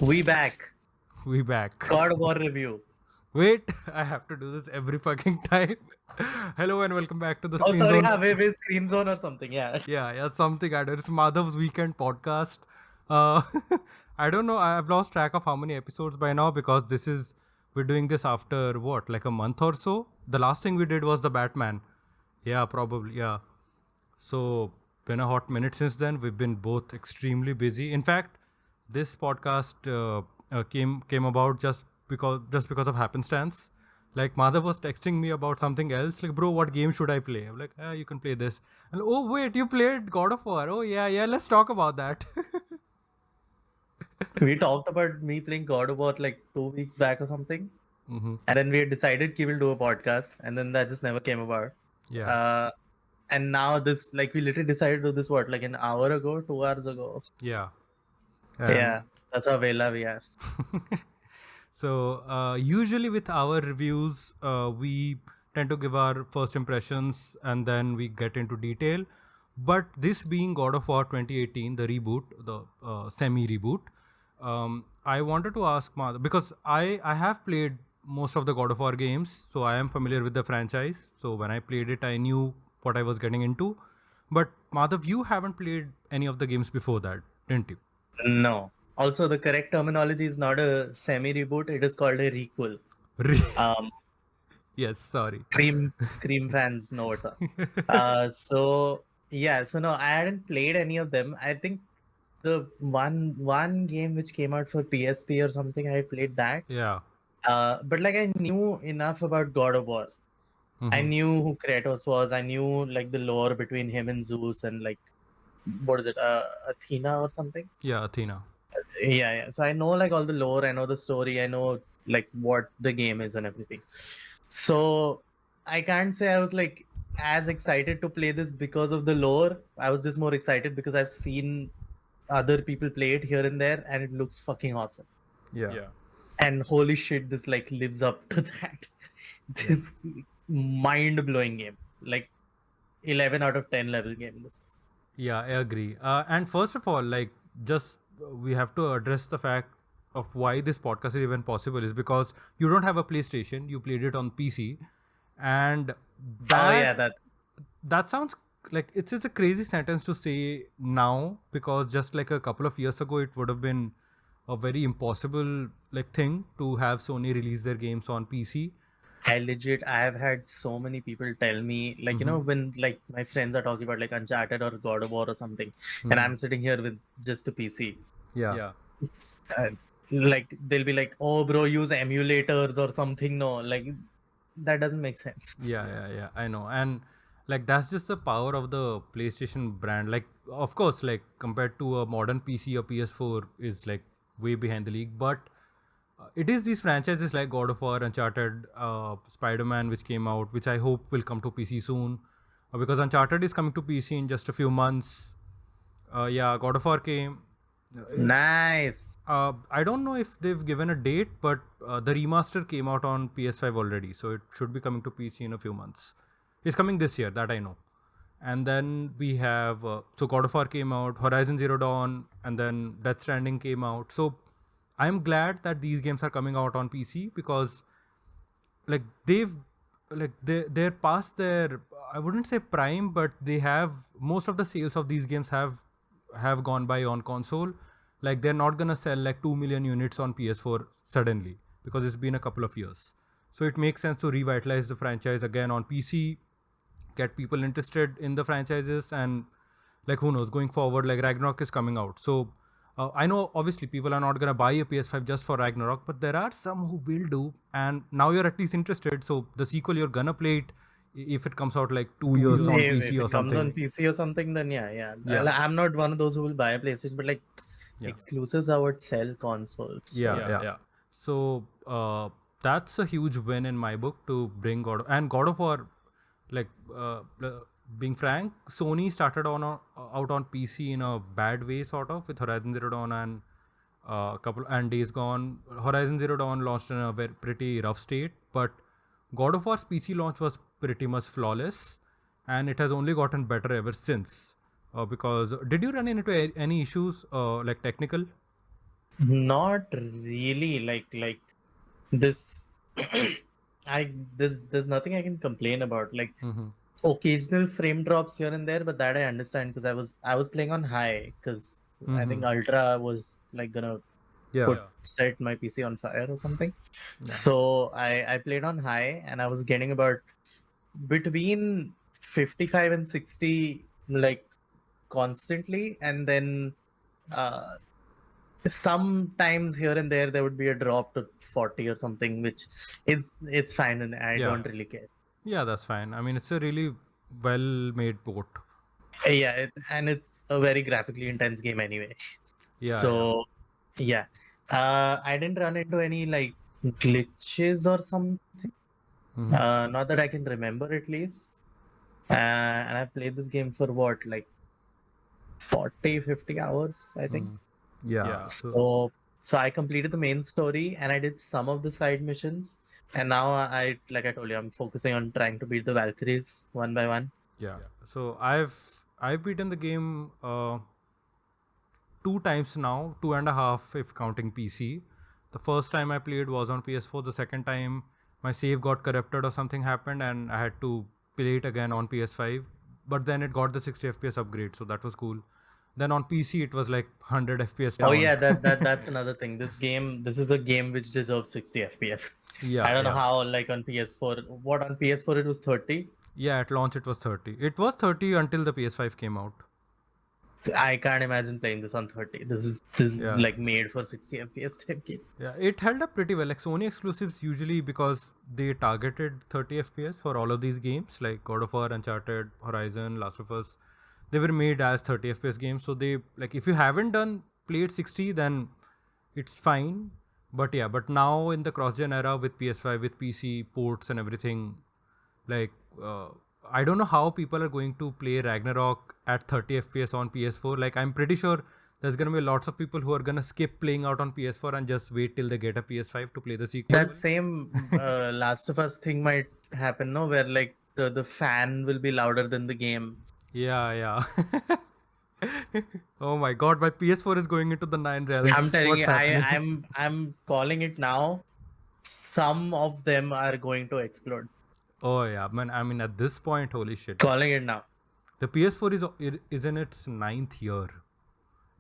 We back. We back. God of War review. Wait, I have to do this every fucking time. Hello and welcome back to the Oh, Screen sorry. Zone. Yeah, we Screen Zone or something. Yeah. Yeah, something I do. It's Madhav's weekend podcast. Uh, I don't know. I've lost track of how many episodes by now because we're doing this after what, like a month or so. The last thing we did was the Batman. Yeah, probably. Yeah. So, been a hot minute since then. We've been both extremely busy. In fact, this podcast came about just because of happenstance. Like Madhav was texting me about something else. Like, bro, what game should I play? I'm like, you can play this. And oh wait, you played God of War. Oh yeah. Let's talk about that. We talked about me playing God of War like 2 weeks back or something. hmm And then we decided we will do a podcast. And then that just never came about. Yeah. Uh, and now this, like, we literally decided to do this, what, like an hour ago, 2 hours ago? Yeah. Yeah. And That's how Vela we are. So usually with our reviews, we tend to give our first impressions and then we get into detail. But this being God of War 2018, the reboot, the semi reboot, I wanted to ask Madhav because I have played most of the God of War games, so I am familiar with the franchise. So when I played it, I knew what I was getting into. But Madhav, you haven't played any of the games before that, didn't you? No. Also, the correct terminology is not a semi reboot, it is called a requel. Um, Yes, sorry. Scream fans know what's up. So yeah, so no, I hadn't played any of them. I think the one game which came out for PSP or something, I played that. Yeah. But like I knew enough about God of War. I hmm knew who Kratos was. I knew like the lore between him and Zeus and like what is it, Athena or something. Yeah, Athena. Yeah. So I know like all the lore. I know the story. I know like what the game is and everything. So I can't say I was like as excited to play this because of the lore. I was just more excited because I've seen other people play it here and there, and it looks fucking awesome. Yeah. And holy shit, this like lives up to that. Yeah. This mind blowing game, like 11 out of 10 level game. This is. Yeah, I agree. And first of all, like, just we have to address the fact of why this podcast is even possible is because you don't have a PlayStation, you played it on PC, and Oh yeah, that that that sounds like it's a crazy sentence to say now because just like a couple of years ago, it would have been a very impossible like thing to have Sony release their games on PC. I have had so many people tell me, like, hmm when like my friends are talking about like Uncharted or God of War or something, and hmm I'm sitting here with just a PC. Yeah. It's, like, they'll be like, oh, bro, use emulators or something. No, like, that doesn't make sense. Yeah. I know. And like that's just the power of the PlayStation brand. Like, of course, like compared to a modern PC or PS4 is like way behind the league. But it is these franchises like God of War, Uncharted, Spider-Man, which came out, which I hope will come to PC soon. Because Uncharted is coming to PC in just a few months. Yeah, God of War came. Nice. I don't know if they've given a date, but the remaster came out on PS5 already, so it should be coming to PC in a few months. It's coming this year, that I know. And then we have so God of War came out, Horizon Zero Dawn, and then Death Stranding came out. So I'm glad that these games are coming out on PC because like they're past their, I wouldn't say prime, but they have most of the sales of these games have gone by on console. Like they're not gonna sell like 2 million units on PS4 suddenly because it's been a couple of years. So it makes sense to revitalize the franchise again on PC, get people interested in the franchises, and like who knows, going forward, like Ragnarok is coming out. So I know obviously people are not gonna buy a PS5 just for Ragnarok, but there are some who will do. And now you're at least interested. So the sequel, you're gonna play it if it comes out like 2 years on If PC or it comes on something. PC or something, then yeah. Yeah. I'm not one of those who will buy a PlayStation, but like Yeah. exclusives, I would sell consoles. So. Yeah. So that's a huge win in my book to bring God of War. Like being frank, Sony started out on PC in a bad way, sort of, with Horizon Zero Dawn and couple and Days Gone. Horizon Zero Dawn launched in a pretty rough state, but God of War's PC launch was pretty much flawless, and it has only gotten better ever since. Because did you run into any issues like technical? Not really. Like this. There's nothing I can complain about. Like Mm-hmm. occasional frame drops here and there, but that I understand because I was playing on high because I think Mm-hmm. ultra was like gonna Yeah. put set my PC on fire or something. Yeah. So I played on high and I was getting about between 55 and 60 like constantly, and then uh sometimes here and there would be a drop to 40 or something, which it's fine and I Yeah. don't really care. Yeah, that's fine. I mean, it's a really well-made port. Yeah, and it's a very graphically intense game anyway. Yeah, yeah. So yeah, I didn't run into any like glitches or something. Mm-hmm. Not that I can remember at least. And I played this game for what, like 40, 50 hours, I think. Mm. Yeah. So So I completed the main story and I did some of the side missions. And now like I told you, I'm focusing on trying to beat the Valkyries one by one. yeah. So I've beaten the game two times now, two and a half if counting PC. The first time I played was on PS4. The second time my save got corrupted or something happened and I had to play it again on PS5. But then it got the 60 FPS upgrade, so that was cool. Then on PC it was like 100 FPS Oh down. yeah, that's another thing. This is a game which deserves 60 FPS. Yeah, I don't know yeah. how, like on PS4. What, on PS4 it was 30? Yeah, at launch it was 30. It was 30 until the PS5 came out. I can't imagine playing this on 30. This is Yeah. like made for 60 FPS type game. Yeah, it held up pretty well. Like Sony exclusives usually because they targeted 30 FPS for all of these games, like God of War, Uncharted, Horizon, Last of Us. They were made as 30 FPS games. So they like if you haven't done played 60, then it's fine. But yeah, but now in the cross-gen era with PS5, with PC ports and everything, like I don't know how people are going to play Ragnarok at 30 FPS on PS4. Like I'm pretty sure there's gonna be lots of people who are gonna skip playing out on PS4 and just wait till they get a PS5 to play the sequel. That same Last of Us thing might happen, no? Where like the fan will be louder than the game. Yeah, yeah. Oh my god, my PS4 is going into the nine realms. I'm telling What's you, happening? I'm calling it now. Some of them are going to explode. Oh yeah, man. I mean, at this point, holy shit. Calling it now. The PS4 is in its ninth year.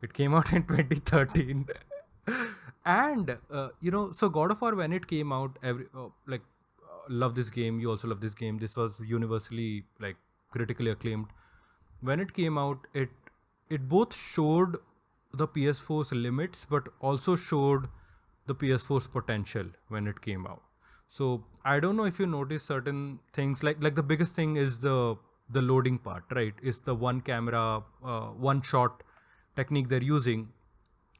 It came out in 2013. And so God of War, when it came out, love this game. You also love this game. This was universally like critically acclaimed. When it came out, it both showed the PS4's limits, but also showed the PS4's potential when it came out. So I don't know if you notice certain things, like the biggest thing is the loading part, right? Is the one camera, one shot technique they're using,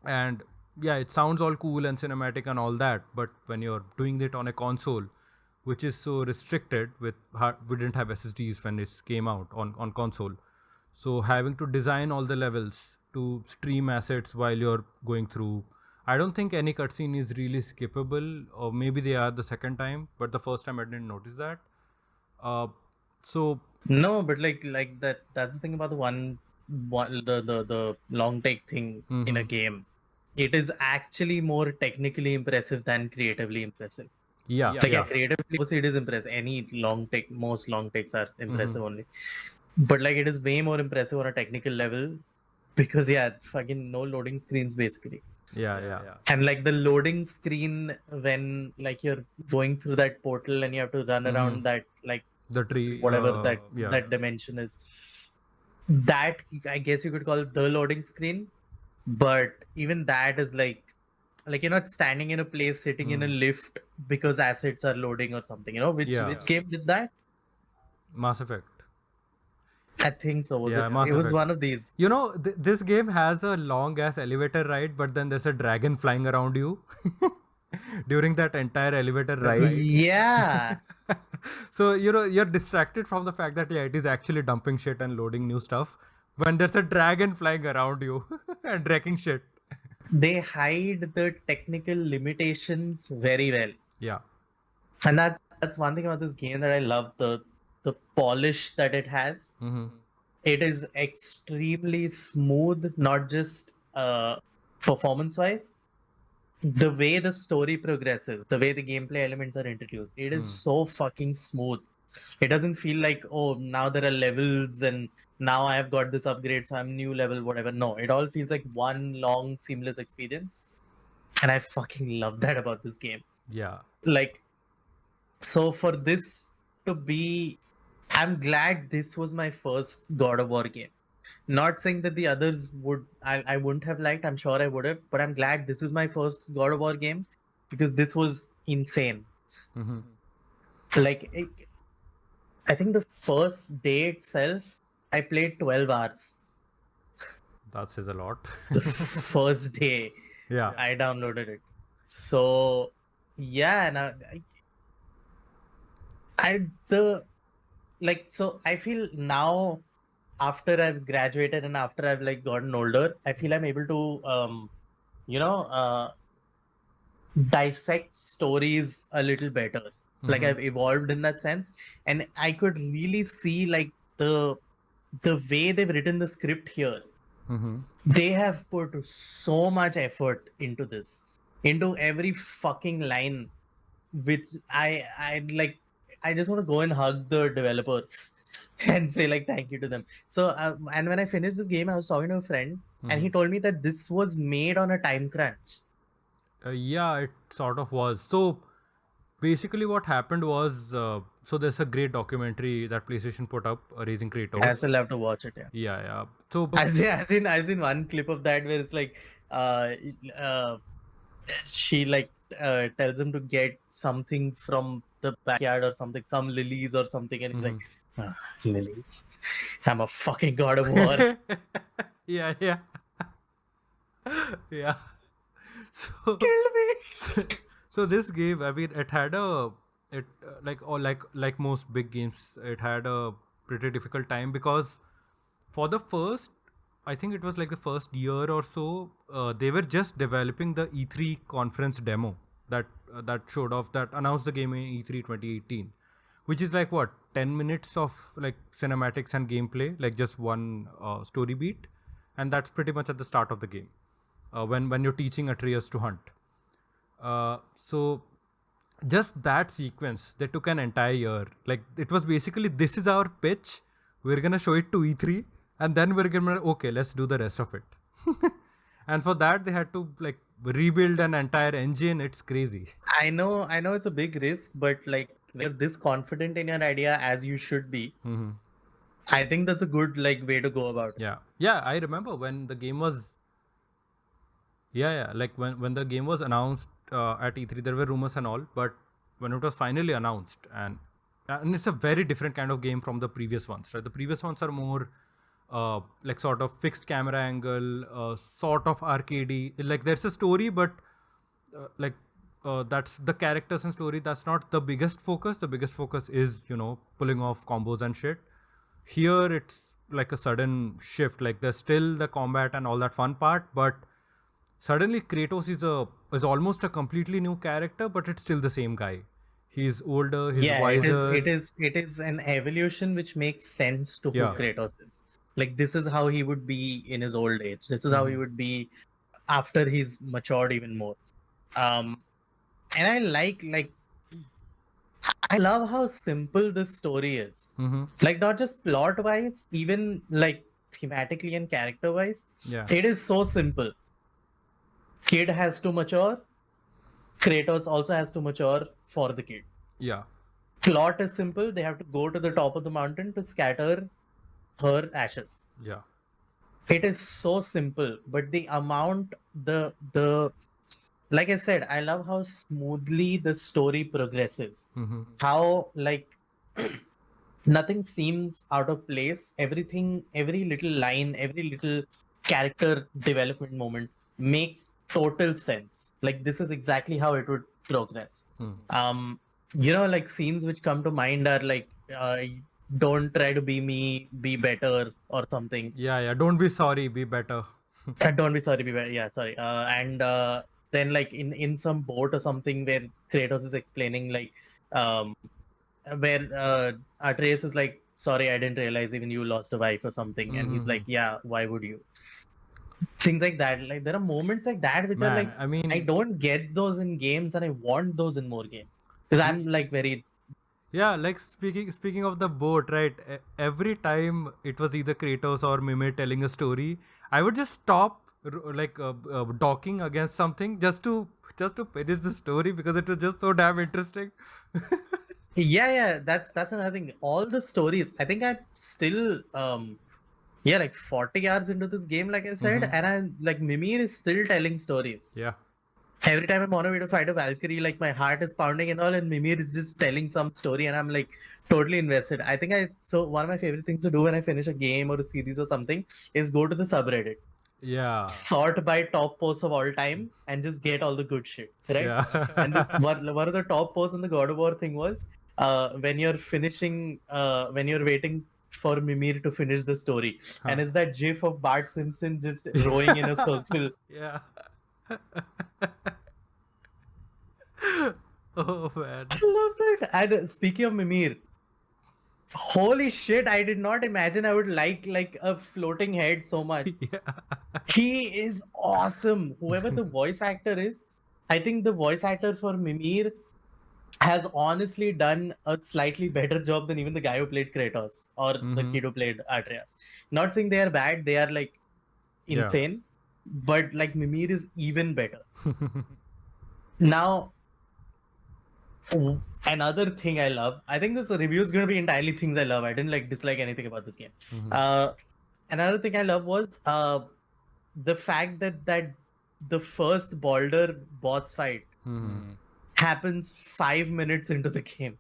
and yeah, it sounds all cool and cinematic and all that, but when you're doing it on a console, which is so restricted with we didn't have SSDs when it came out on console, so having to design all the levels to stream assets while you're going through, I don't think any cutscene is really skippable, or maybe they are the second time, but the first time I didn't notice that. Uh, so No, but like that's the thing about the long take thing in a game. It is actually more technically impressive than creatively impressive. yeah, Like yeah, yeah. creatively obviously it is impressive. Any long take, most long takes are impressive Mm-hmm. only. But like it is way more impressive on a technical level because yeah, fucking no loading screens basically. Yeah, yeah. And like the loading screen when like you're going through that portal and you have to run around that like The tree, whatever yeah. that dimension is, that I guess you could call the loading screen. But even that is like you're not standing in a place sitting in a lift because assets are loading or something, which Yeah. which game did that? Mass Effect. I think so. Was Yeah, it? Mass It was Effect. one of these. This game has a long ass elevator ride, but then there's a dragon flying around you during that entire elevator ride. Yeah. So you're distracted from the fact that yeah, it is actually dumping shit and loading new stuff when there's a dragon flying around you and wrecking shit. They hide the technical limitations very well. Yeah. And that's one thing about this game that I love, the polish that it has. Mm-hmm. It is extremely smooth, not just performance wise, the way the story progresses, the way the gameplay elements are introduced, it is so fucking smooth. It doesn't feel like, oh, now there are levels and now I have got this upgrade, so I'm new level, whatever. No, it all feels like one long, seamless experience. And I fucking love that about this game. Yeah. Like, so for this to be, I'm glad this was my first God of War game. Not saying that the others I wouldn't have liked, I'm sure I would have, but I'm glad this is my first God of War game because this was insane. Mm-hmm. Like, I think the first day itself, I played 12 hours. That says a lot. The first day Yeah. I downloaded it. So, yeah, and so I feel now after I've graduated and after I've like gotten older, I feel I'm able to, you know, dissect stories a little better. Like I've evolved in that sense, and I could really see like the way they've written the script here. Mm-hmm. They have put so much effort into this, into every fucking line, which I like. I just want to go and hug the developers and say like thank you to them. So and when I finished this game, I was talking to a friend, and he told me that this was made on a time crunch. Yeah, it sort of was. So basically, what happened was, so there's a great documentary that PlayStation put up, Raising I Kratos. still have to watch it. Yeah. Yeah, yeah. So I seen one clip of that where it's like uh, uh she like tells him to get something from the backyard or something, some lilies or something, and he's like, "Ah, lilies. I'm a fucking God of War." yeah, yeah, yeah. So, Killed me. so this game, I mean, it had a it like most big games, it had a pretty difficult time because for the first, I think it was like the first year or so, they were just developing the E3 conference demo that showed off, that announced the game in E3 2018, which is like what, 10 minutes of like cinematics and gameplay, like just one story beat, and that's pretty much at the start of the game, when you're teaching Atreus to hunt. So just that sequence, they took an entire year. Like it was basically, this is our pitch, we're gonna show it to E3, and then we're gonna, okay, let's do the rest of it. And for that they had to like rebuild an entire engine. It's crazy. I know it's a big risk, but like when you're this confident in your idea as you should be, I think that's a good like way to go about it. Yeah, yeah. I remember when the game was, yeah, like when the game was announced at E3, there were rumors and all, but when it was finally announced, and it's a very different kind of game from the previous ones, right? The previous ones are more like sort of fixed camera angle, sort of arcadey. Like there's a story, but that's the characters and story. That's not the biggest focus. The biggest focus is, pulling off combos and shit. Here it's like a sudden shift. Like there's still the combat and all that fun part, but suddenly Kratos is almost a completely new character, but it's still the same guy. He's older, he's Yeah, wiser. it is an evolution which makes sense to who Yeah. Kratos is. Like this is how he would be in his old age. This is how he would be after he's matured even more. And I love how simple this story is. Like not just plot wise, even like thematically and character wise. Yeah. It is so simple. Kid has to mature. Kratos also has to mature for the kid. Yeah. Plot is simple. They have to go to the top of the mountain to scatter her ashes. Yeah. It is so simple, but the amount, the like I said, I love how smoothly the story progresses. How like nothing seems out of place. Everything, every little line, every little character development moment makes total sense. Like this is exactly how it would progress. Like scenes which come to mind are like don't try to be me, be better or something. Yeah. Yeah. Don't be sorry, be better. Don't be sorry, be better. Yeah, sorry. And then like in some boat or something where Kratos is explaining like where Atreus is like, sorry, I didn't realize even you lost a wife or something, and he's like, yeah, why would you? things like that. Like there are moments like that which are Man, like I mean, I don't get those in games, and I want those in more games because I'm like very yeah, like speaking of the boat, right? Every time it was either Kratos or Mimir telling a story, I would just stop docking against something just to finish the story because it was just so damn interesting. yeah. That's another thing. All the stories. I think I'm still yeah, like 40 hours into this game, like I said, and I like Mimir is still telling stories. Yeah. Every time I'm on a way to fight a Valkyrie, like my heart is pounding and all, and Mimir is just telling some story, and I'm like totally invested. I think so one of my favorite things to do when I finish a game or a series or something is go to the subreddit, Yeah. sort by top posts of all time, and just get all the good shit, right? And this Yeah. one of the top posts on the God of War thing was when you're finishing, when you're waiting for Mimir to finish the story, and it's that GIF of Bart Simpson just rowing in a circle. Yeah. Oh man. I love that. And speaking of Mimir, holy shit! I did not imagine I would like a floating head so much. Yeah. He is awesome. Whoever the voice actor is, I think the voice actor for Mimir has honestly done a slightly better job than even the guy who played Kratos or the kid who played Atreus. Not saying they are bad, they are like Yeah. insane, but like Mimir is even better. Now, another thing I love, I think this review is going to be entirely things I love. I didn't like dislike anything about this game. Uh, another thing I love was the fact that the first Baldur boss fight happens 5 minutes into the game.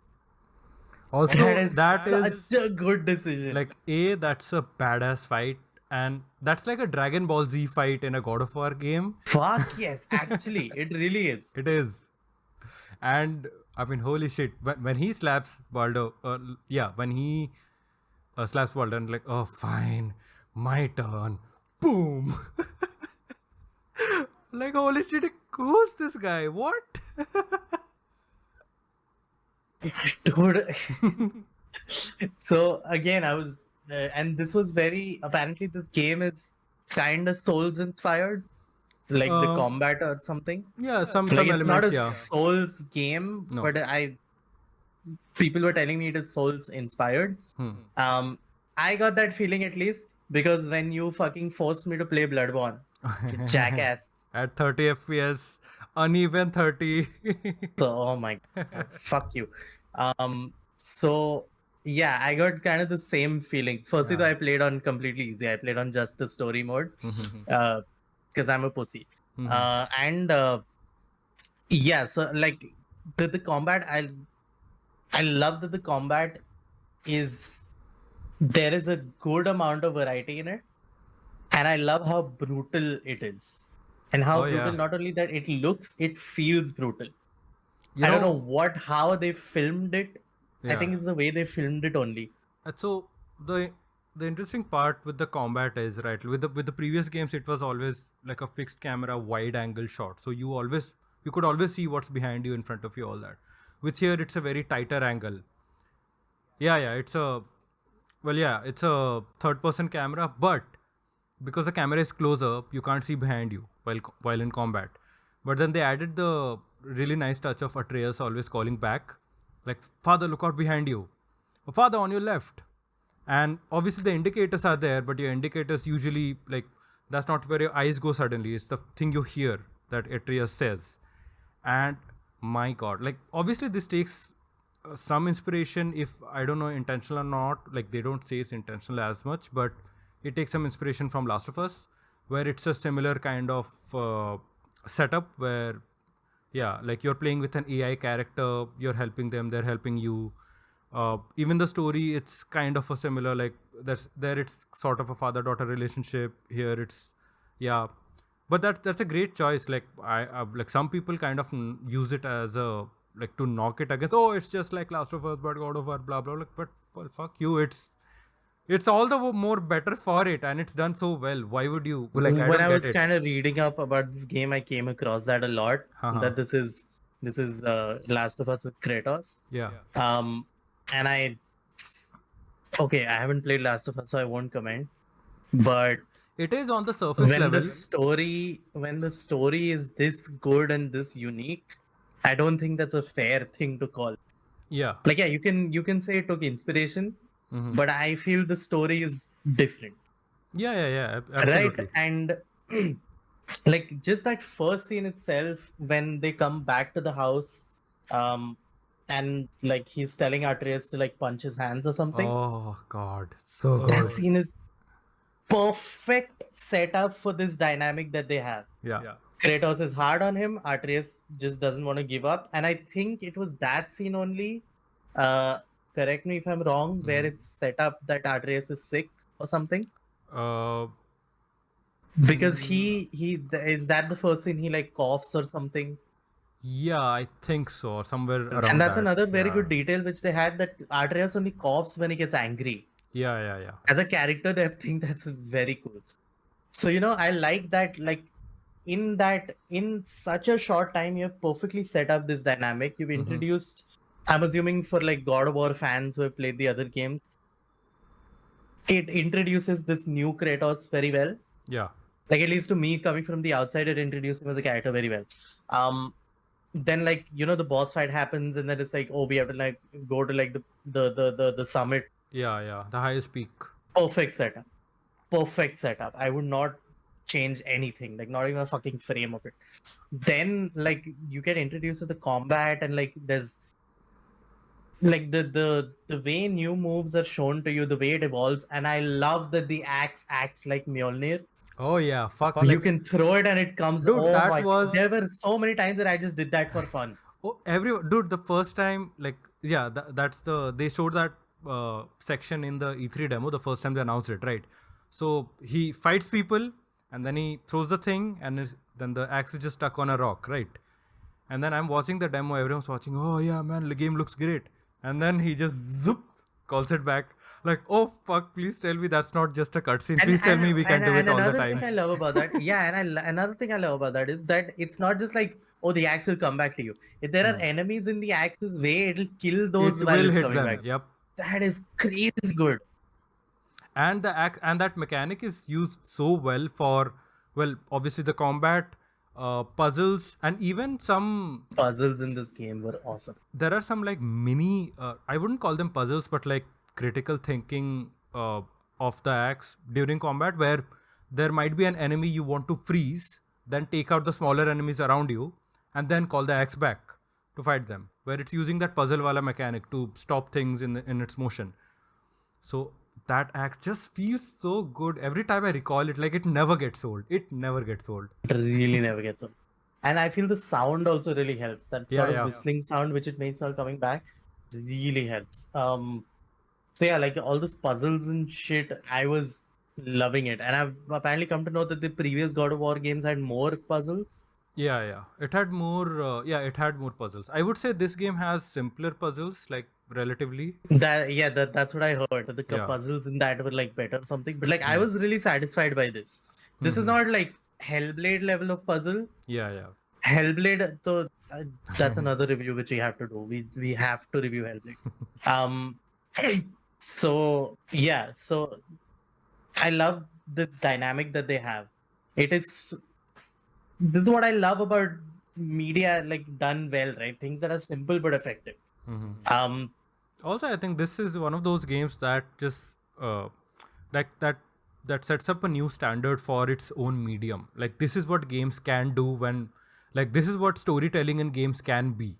Also, That is that is such a good decision. like that's a badass fight, and that's like a Dragon Ball Z fight in a God of War game. Fuck yes, actually, it really is. It is, and I mean, holy shit! When he slaps Baldo, yeah, when he slaps Baldo, and like, oh, fine, my turn. Boom! Like, holy shit! Who's this guy? What? Dude. So again, I was, and this was very apparently this game is kind of Souls inspired, like the combat or something. Yeah, some Like it's not elements. a Yeah. Souls game, No. but people were telling me it is Souls inspired. I got that feeling at least because when you fucking forced me to play Bloodborne, you jackass. At 30 FPS, uneven 30. So oh my god, fuck you. So yeah, I got kind of the same feeling. Firstly, though, I played on completely easy. I played on just the story mode, because I'm a pussy. And yeah, so like the combat, I love that the combat is there is a good amount of variety in it, and I love how brutal it is, and how Oh, brutal yeah. not only that it looks, it feels brutal. You I don't know, know how they filmed it. I think yeah. it's the way they filmed it only. So the interesting part with the combat is right with the previous games it was always like a fixed camera wide angle shot. So you could always see what's behind you in front of you all that. With here it's a very tighter angle. Yeah, it's a third person camera, but because the camera is closer, you can't see behind you while in combat. But then they added the really nice touch of Atreus always calling back, like, "Father, look out behind you. Father, on your left." And obviously the indicators are there, but your indicators usually like that's not where your eyes go suddenly. It's the thing you hear that Atreus says. And my god, like obviously this takes some inspiration, if I don't know intentional or not, like they don't say it's intentional as much, but it takes some inspiration from Last of Us, where it's a similar kind of setup where yeah, like you're playing with an AI character, you're helping them, they're helping you. Even the story, it's kind of a similar, like there it's sort of a father-daughter relationship. Here it's yeah, but that's a great choice. Like like some people kind of use it as a like to knock it against. Oh, it's just like Last of Us, but God of War, blah blah. Like, but well, fuck you. It's all the more better for it, and it's done so well. Why would you like? I When don't I get was it. kind of reading up about this game, I came across that a lot. That this is Last of Us with Kratos. Yeah. And I haven't played Last of Us, so I won't comment. But It is on the surface when level. the story is this good and this unique, I don't think that's a fair thing to call. Yeah. Like, yeah, you can say it took inspiration, Mm-hmm. but I feel the story is different, Yeah. right? Absolutely. And like just that first scene itself, when they come back to the house, um, and like he's telling Atreus to like punch his hands or something. Oh God, so That good. scene is perfect setup for this dynamic that they have. Yeah. Kratos is hard on him. Atreus just doesn't want to give up. And I think it was that scene only. Uh, Correct me if I'm wrong, where it's set up that Atreus is sick or something. Uh, Because is that the first scene he like coughs or something. yeah, I think so, or somewhere And around that's that. another very Yeah. good detail which they had, that Atreus only coughs when he gets angry. Yeah. As a character, I think that's very cool. So I like that, like in such a short time you have perfectly set up this dynamic. You've Mm-hmm. introduced, I'm assuming for like God of War fans who have played the other games, it introduces this new Kratos very well. Yeah. Like, at least to me, coming from the outside, it introduced him as a character very well. Then like the boss fight happens, and then it's like, oh, we have to like go to like the summit. Yeah. The highest peak. Perfect setup. Perfect setup. I would not change anything, like not even a fucking frame of it. Then like you get introduced to the combat, and like there's like the way new moves are shown to you, the way it evolves, and I love that the axe acts like Mjolnir. Oh yeah, fuck. You Like, can throw it and it comes. dude, Oh that my! There was were so many times that I just did that for fun. oh every dude. The first time, like, yeah, that's they showed that section in the E3 demo. The first time they announced it, right? So he fights people, and then he throws the thing, and then the axe is just stuck on a rock, right? And then I'm watching the demo. Everyone's watching. Oh yeah, man, the game looks great. And then he just zoop calls it back. Like, oh fuck! Please tell me that's not just a cutscene. And Please tell and me we can and, do it and all the another time. thing I love about that, yeah, another thing I love about that is that it's not just like, oh, the axe will come back to you. If there are enemies in the axe's way, it'll kill those It while will it's hit coming them. back. Yep. That is crazy good. And the act and that mechanic is used so well for, well, obviously the combat, puzzles, and even some. Puzzles in this game were awesome. There are some like mini. I wouldn't call them puzzles, but like critical thinking of the axe during combat, where there might be an enemy you want to freeze, then take out the smaller enemies around you, and then call the axe back to fight them. Where it's using that puzzle wala mechanic to stop things in its motion. So that axe just feels so good. Every time I recall it, like it never gets old. It never gets old. It really never gets old. And I feel the sound also really helps. That sort of Yeah. whistling sound which it makes while coming back really helps. So yeah, like all those puzzles and shit, I was loving it. And I've apparently come to know that the previous God of War games had more puzzles. Yeah. It had more. It had more puzzles. I would say this game has simpler puzzles, like relatively. That's what I heard. That the Yeah. puzzles in that were like better or something. But like I was really satisfied by this. This is not like Hellblade level of puzzle. Yeah. Hellblade, so that's another review which we have to do. We have to review Hellblade. So yeah, so I love this dynamic that they have. It is This is what I love about media, like done well, right? Things that are simple but effective. Also, I think this is one of those games that just like that sets up a new standard for its own medium. Like this is what games can do when, like this is what storytelling in games can be.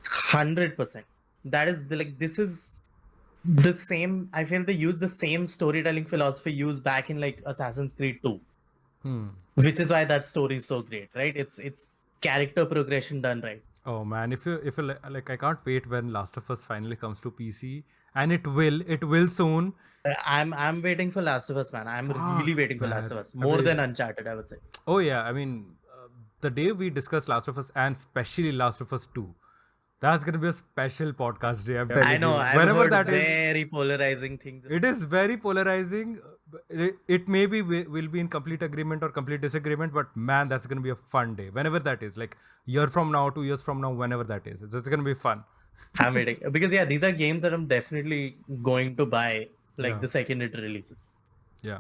100%. That is this is the same. I feel they use the same storytelling philosophy used back in like Assassin's Creed 2, which is why that story is so great, right? It's character progression done right. Oh man, if you like, I can't wait when Last of Us finally comes to PC, and it will soon. I'm waiting for Last of Us, man. I'm really waiting for Last of Us more than Uncharted, I would say. Oh yeah, I mean, the day we discuss Last of Us, and especially Last of Us 2, that's gonna be a special podcast day. I'm telling I know. you. I've Whenever heard that is, very polarizing things. it is very polarizing. It maybe will be in complete agreement or complete disagreement, but man, that's gonna be a fun day. Whenever that is, like year from now, 2 years from now, whenever that is, it's gonna be fun. I'm waiting because yeah, these are games that I'm definitely going to buy like the second it releases. Yeah.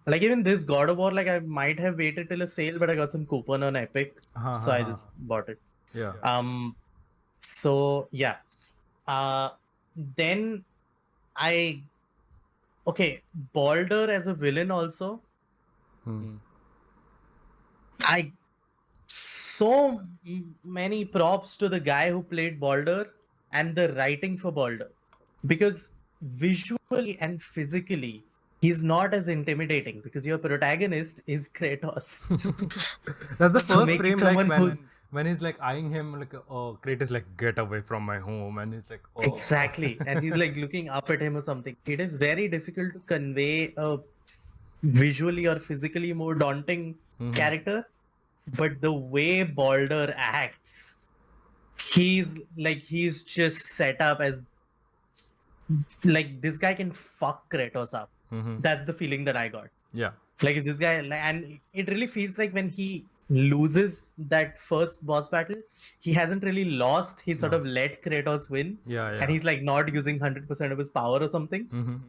Like even this God of War, like I might have waited till a sale, but I got some coupon on Epic, so I just bought it. Yeah. So yeah. Then I Baldur as a villain also. I so many props to the guy who played Baldur and the writing for Baldur, because visually and physically he's not as intimidating, because your protagonist is Kratos. That's the So first making frame, like someone who's when he's like eyeing him, like, oh, Kratos, like, get away from my home, and he's like, oh. exactly, and he's like looking up at him or something. It is very difficult to convey a visually or physically more daunting character, but the way Baldur acts, he's just set up as like this guy can fuck Kratos up. That's the feeling that I got. Yeah. Like this guy, and it really feels like when he loses that first boss battle, he hasn't really lost. He sort of let Kratos win, Yeah, yeah. and he's like not using 100% of his power or something.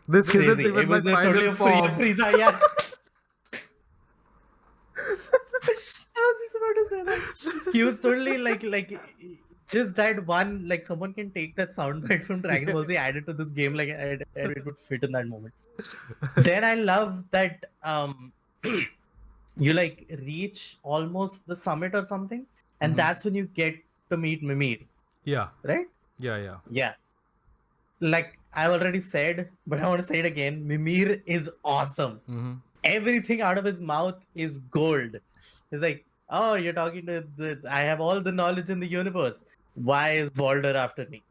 This isn't Crazy. even It my was a totally final a free form. Frieza, yeah. I was just about to say that. He was totally like just that one, like someone can take that soundbite from Dragon Ball Z, add it to this game, like and it would fit in that moment. Then I love that you like reach almost the summit or something, and that's when you get to meet Mimir, Yeah. right? Yeah. Yeah. Like I've already said, but I want to say it again. Mimir is awesome. Everything out of his mouth is gold. He's like, oh, you're talking to I have all the knowledge in the universe. Why is Baldur after me?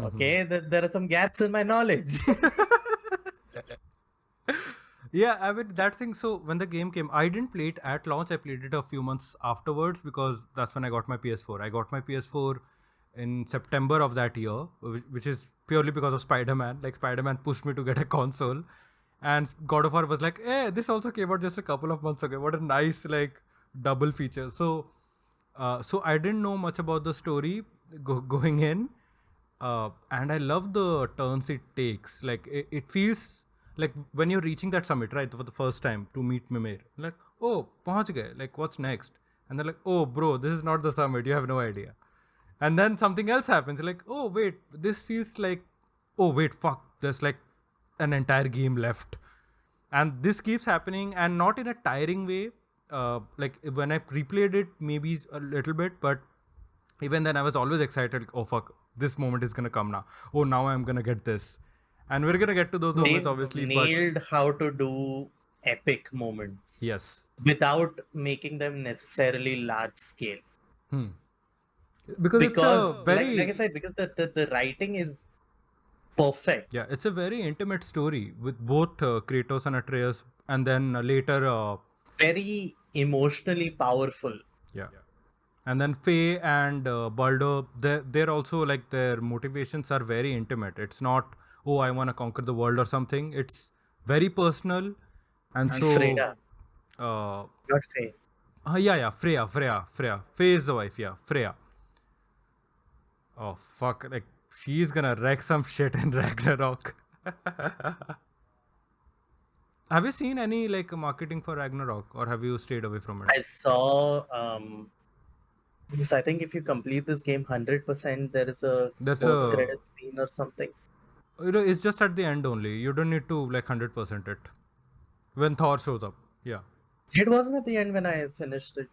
Okay, there are some gaps in my knowledge. Yeah, I mean that thing. So when the game came, I didn't play it at launch. I played it a few months afterwards because that's when I got my PS4. I got my PS4 in September of that year, which is purely because of Spider-Man. Like Spider-Man pushed me to get a console, and God of War was like, "Eh, this also came out just a couple of months ago. What a nice like double feature." So I didn't know much about the story going in, and I love the turns it takes. Like it feels like when you're reaching that summit, right, for the first time to meet Mimir, like, oh, pahunch gaye. Like, what's next? And they're like, oh, bro, this is not the summit. You have no idea. And then something else happens. You're like, oh, wait, this feels like, oh, wait, fuck, there's like an entire game left. And this keeps happening, and not in a tiring way. Like when I replayed it, maybe a little bit, but even then I was always excited. Like, oh fuck, this moment is gonna come now. Oh, now I'm gonna get this, and we're gonna get to those moments, They've obviously. But nailed how to do epic moments yes, without making them necessarily large scale. because it's a Because, like I very said, because the writing is perfect, yeah, it's a very intimate story with both Kratos and Atreus, and then later very emotionally powerful. yeah. And then Faye and Baldur, they're also like their motivations are very intimate. It's not, oh, I want to conquer the world or something. It's very personal. And so, Freya, uh, not Faye. yeah, Freya. Faye is the wife, yeah, Freya. Oh, fuck. Like, she's gonna wreck some shit in Ragnarok. Have you seen any like marketing for Ragnarok, or have you stayed away from it? I saw so I think if you complete this game 100%, there is a That's post a credit scene or something. it's just at the end only. You don't need to like 100% it. When Thor shows up. Yeah. It wasn't at the end when I finished it.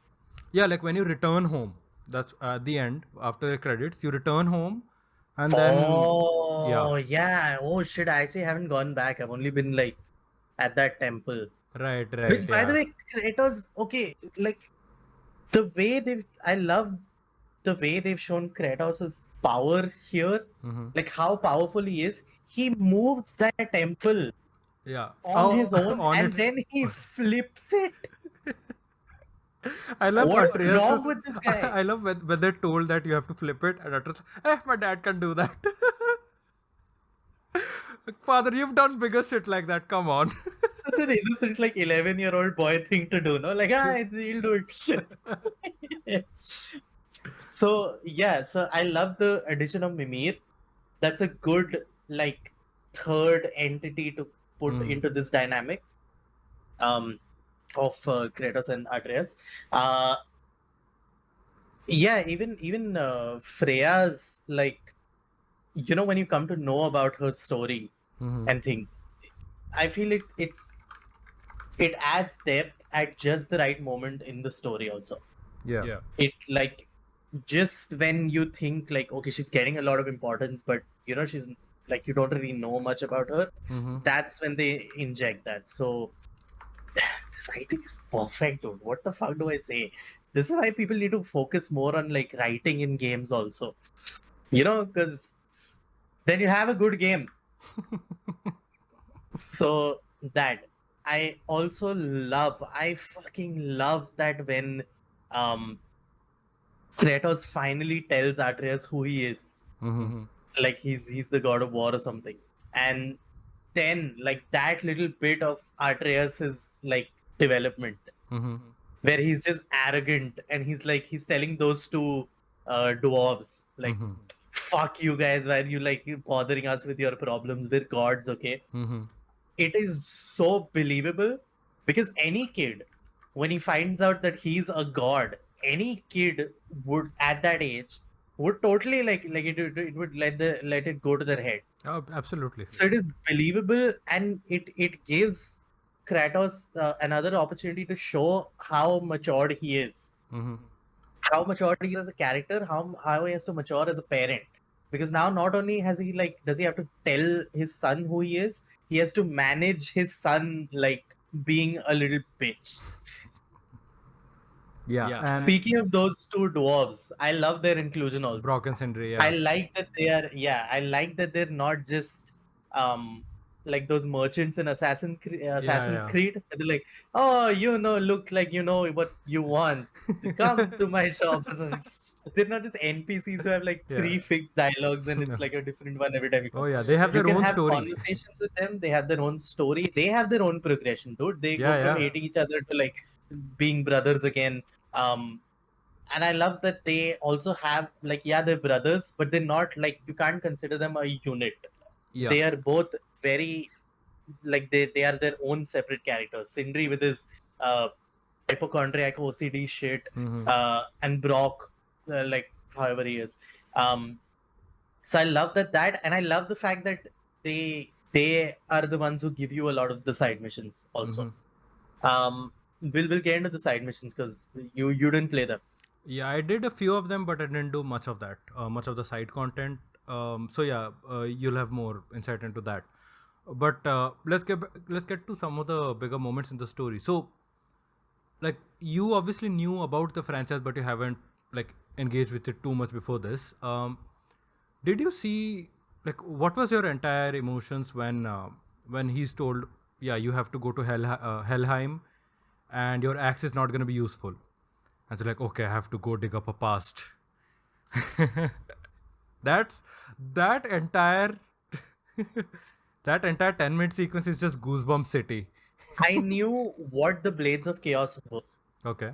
Yeah, like when you return home. That's at the end. After the credits, you return home and then yeah. Oh yeah. Oh shit, I actually haven't gone back. I've only been like at that temple. Right, Which by the yeah. way, Kratos, okay, like the way I love the way they've shown Kratos' power here, like how powerful he is. He moves that temple Yeah. on Oh, his own on and its then he flips it. I love What is wrong Atreus. with this guy? I love when they're told that you have to flip it, and Atreus, my dad can do that. Like, Father, you've done bigger shit like that. Come on. Such an innocent, like 11-year-old boy thing to do, no? Like, he'll do it. So yeah, so I love the addition of Mimir. That's a good like third entity to put into this dynamic. um, of Kratos and Atreus. Uh, yeah, even Freya's, like, when you come to know about her story and things, I feel it adds depth at just the right moment in the story also. Yeah. It, like, just when you think like, okay, she's getting a lot of importance, but she's, like, you don't really know much about her, that's when they inject that. So writing is perfect, dude. What the fuck do I say? This is why people need to focus more on, like, writing in games also, because then you have a good game. So that, I fucking love that when um Kratos finally tells Atreus who he is. Like, he's the god of war or something. And then, like, that little bit of Atreus's, like, development, where he's just arrogant and he's telling those two dwarves, like, fuck you guys, why are you, like, bothering us with your problems? We're gods, okay? It is so believable, because any kid, when he finds out that he's a god, any kid would, at that age, would totally, like it would let it go to their head. Oh, absolutely. So it is believable, and it gives Kratos another opportunity to show how matured he is, how matured he is as a character, how he has to mature as a parent. Because now, not only has he, like, does he have to tell his son who he has to manage his son, like, being a little bitch. Yeah. And Speaking of those two dwarves, I love their inclusion also. Brock and Sindri, I yeah. like that they are, yeah, I like that they're not just um like those merchants in Assassin's Yeah. Creed. They're like, oh, look like you know what you want. Come to my shop. They're not just NPCs who have like Yeah. three fixed dialogues and it's like a different one every time you Oh come. yeah, they have You their can own have story. conversations with them. They have their own story. They have their own progression, dude. They go from Yeah. hating each other to, like, being brothers again. And I love that they also have, like, yeah, they're brothers, but they're not, like, you can't consider them a unit. Yeah. They are both very, like, they are their own separate characters. Sindri with his uh, hypochondriac OCD shit, and Brock, like, however he is. So I love and I love the fact that they are the ones who give you a lot of the side missions also. We'll get into the side missions because you didn't play them. Yeah, I did a few of them, but I didn't do much of that, much of the side content. So yeah, you'll have more insight into that. But let's get to some of the bigger moments in the story. So, like, you obviously knew about the franchise, but you haven't, like, engaged with it too much before this. Did you see, like, what was your entire emotions when he's told, yeah, you have to go to Helheim, and your axe is not going to be useful, and so, like, okay, I have to go dig up a past. That's that entire that entire 10-minute sequence is just goosebump city. I knew what the Blades of Chaos were, Okay.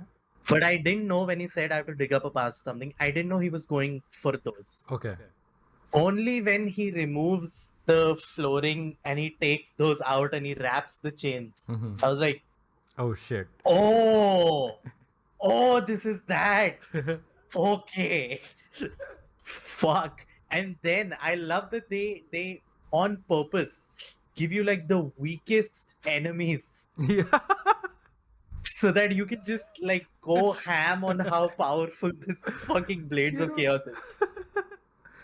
but I didn't know when he said I have to dig up a past something. I didn't know he was going for those. Okay. Only when he removes the flooring and he takes those out and he wraps the chains, I was like, Oh shit. oh, this is that. Okay. Fuck. And then I love that they on purpose give you, like, the weakest enemies Yeah. so that you can just, like, go ham on how powerful this fucking Blades of Chaos is.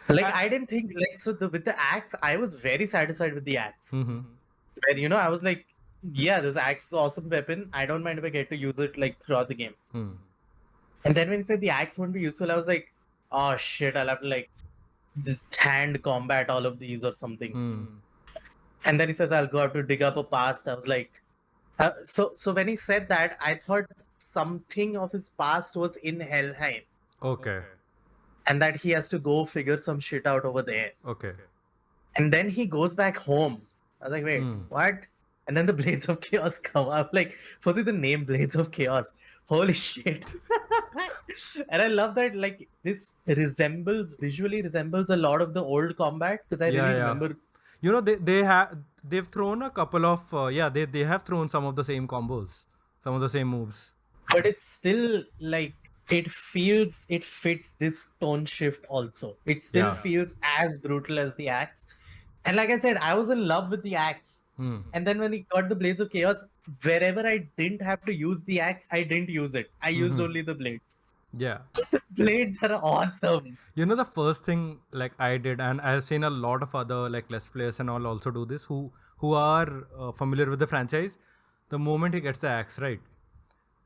Like, I didn't think, like, so with the axe, I was very satisfied with the axe. Where, I was like, yeah, this axe is an awesome weapon. I don't mind if I get to use it, like, throughout the game. And then when he said the axe won't be useful, I was like, oh shit, I'll have to, like, just hand combat all of these or something. And then he says, I'll go have to dig up a past. I was like, so when he said that, I thought something of his past was in Helheim Okay. and that he has to go figure some shit out over there. Okay. And then he goes back home. I was like, wait, what? And then the Blades of Chaos come up. Like, firstly, the name Blades of Chaos. Holy shit. And I love that, like, this visually resembles a lot of the old combat because I really remember. You know, they have they've thrown a couple of they have thrown some of the same combos, some of the same moves. But it's still like it fits this tone shift also. It still Yeah. feels as brutal as the axe. And like I said, I was in love with the axe. Hmm. And then when we got the Blades of Chaos, wherever I didn't have to use the axe, I didn't use it. I used only the blades. Yeah. Blades are awesome. You know, the first thing like I did, and I've seen a lot of other like Let's Players and all also do this, who are familiar with the franchise. The moment he gets the axe, right,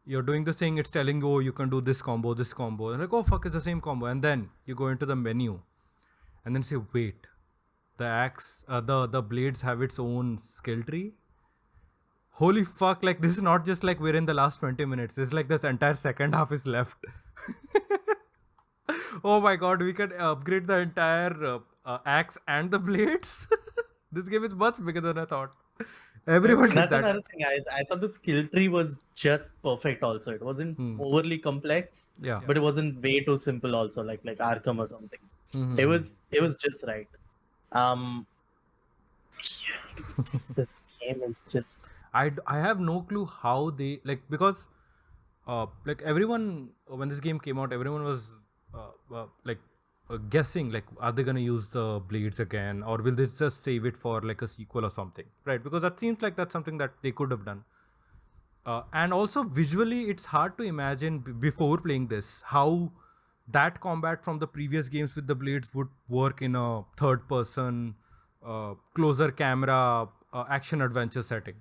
you're doing this thing, it's telling you, oh, you can do this combo, and like, oh fuck, it's the same combo, and then you go into the menu, and then say, wait, the axe, the blades have its own skill tree. Holy fuck! Like this is not just like we're in the last 20 minutes. It's like this entire second half is left. Oh my god, we can upgrade the entire axe and the blades. This game is much bigger than I thought. Everyone did That's that. another thing. I thought the skill tree was just perfect also. It wasn't overly complex, Yeah. but it wasn't way too simple also, like Arkham or something. Mhm. It was just right. This game is just I have no clue how they like, because like everyone, when this game came out, everyone was guessing like, are they gonna use the blades again, or will they just save it for like a sequel or something, right? Because that seems like that's something that they could have done. And also visually, it's hard to imagine before playing this how that combat from the previous games with the blades would work in a third person, closer camera, action adventure setting.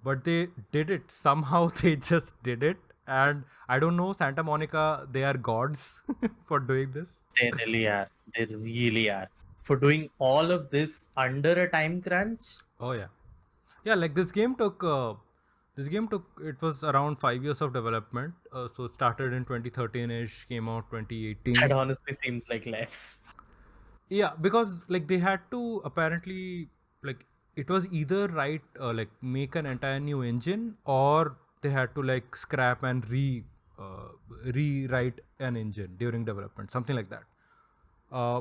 But they did it somehow. They just did it, and I don't know, Santa Monica, they are gods for doing this. they really are. They really are. For doing all of this under a time crunch, Oh yeah. Like this game took. It was around 5 years of development. So it started in 2013ish, came out 2018. that honestly seems like less. Yeah, because like they had to apparently, like, it was either like make an entire new engine, or they had to like scrap and rewrite an engine during development, something like that. Uh,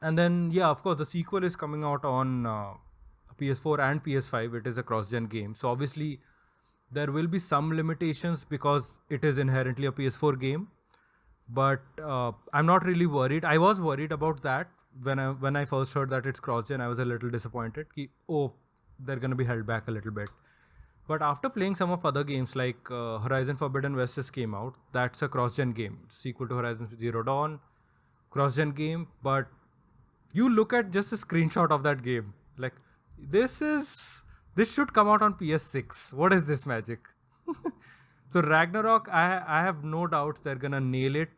and then yeah, of course, the sequel is coming out on PS4 and PS5. It is a cross-gen game, so obviously there will be some limitations because it is inherently a PS4 game. But I'm not really worried. I was worried about that when I first heard that it's cross-gen. I was a little disappointed. Oh, they're gonna be held back a little bit. But after playing some of other games like Horizon Forbidden West just came out, that's a cross-gen game, sequel to Horizon Zero Dawn, cross-gen game. But you look at just a screenshot of that game, like this should come out on PS6. What is this magic? So Ragnarok, I have no doubts they're gonna nail it.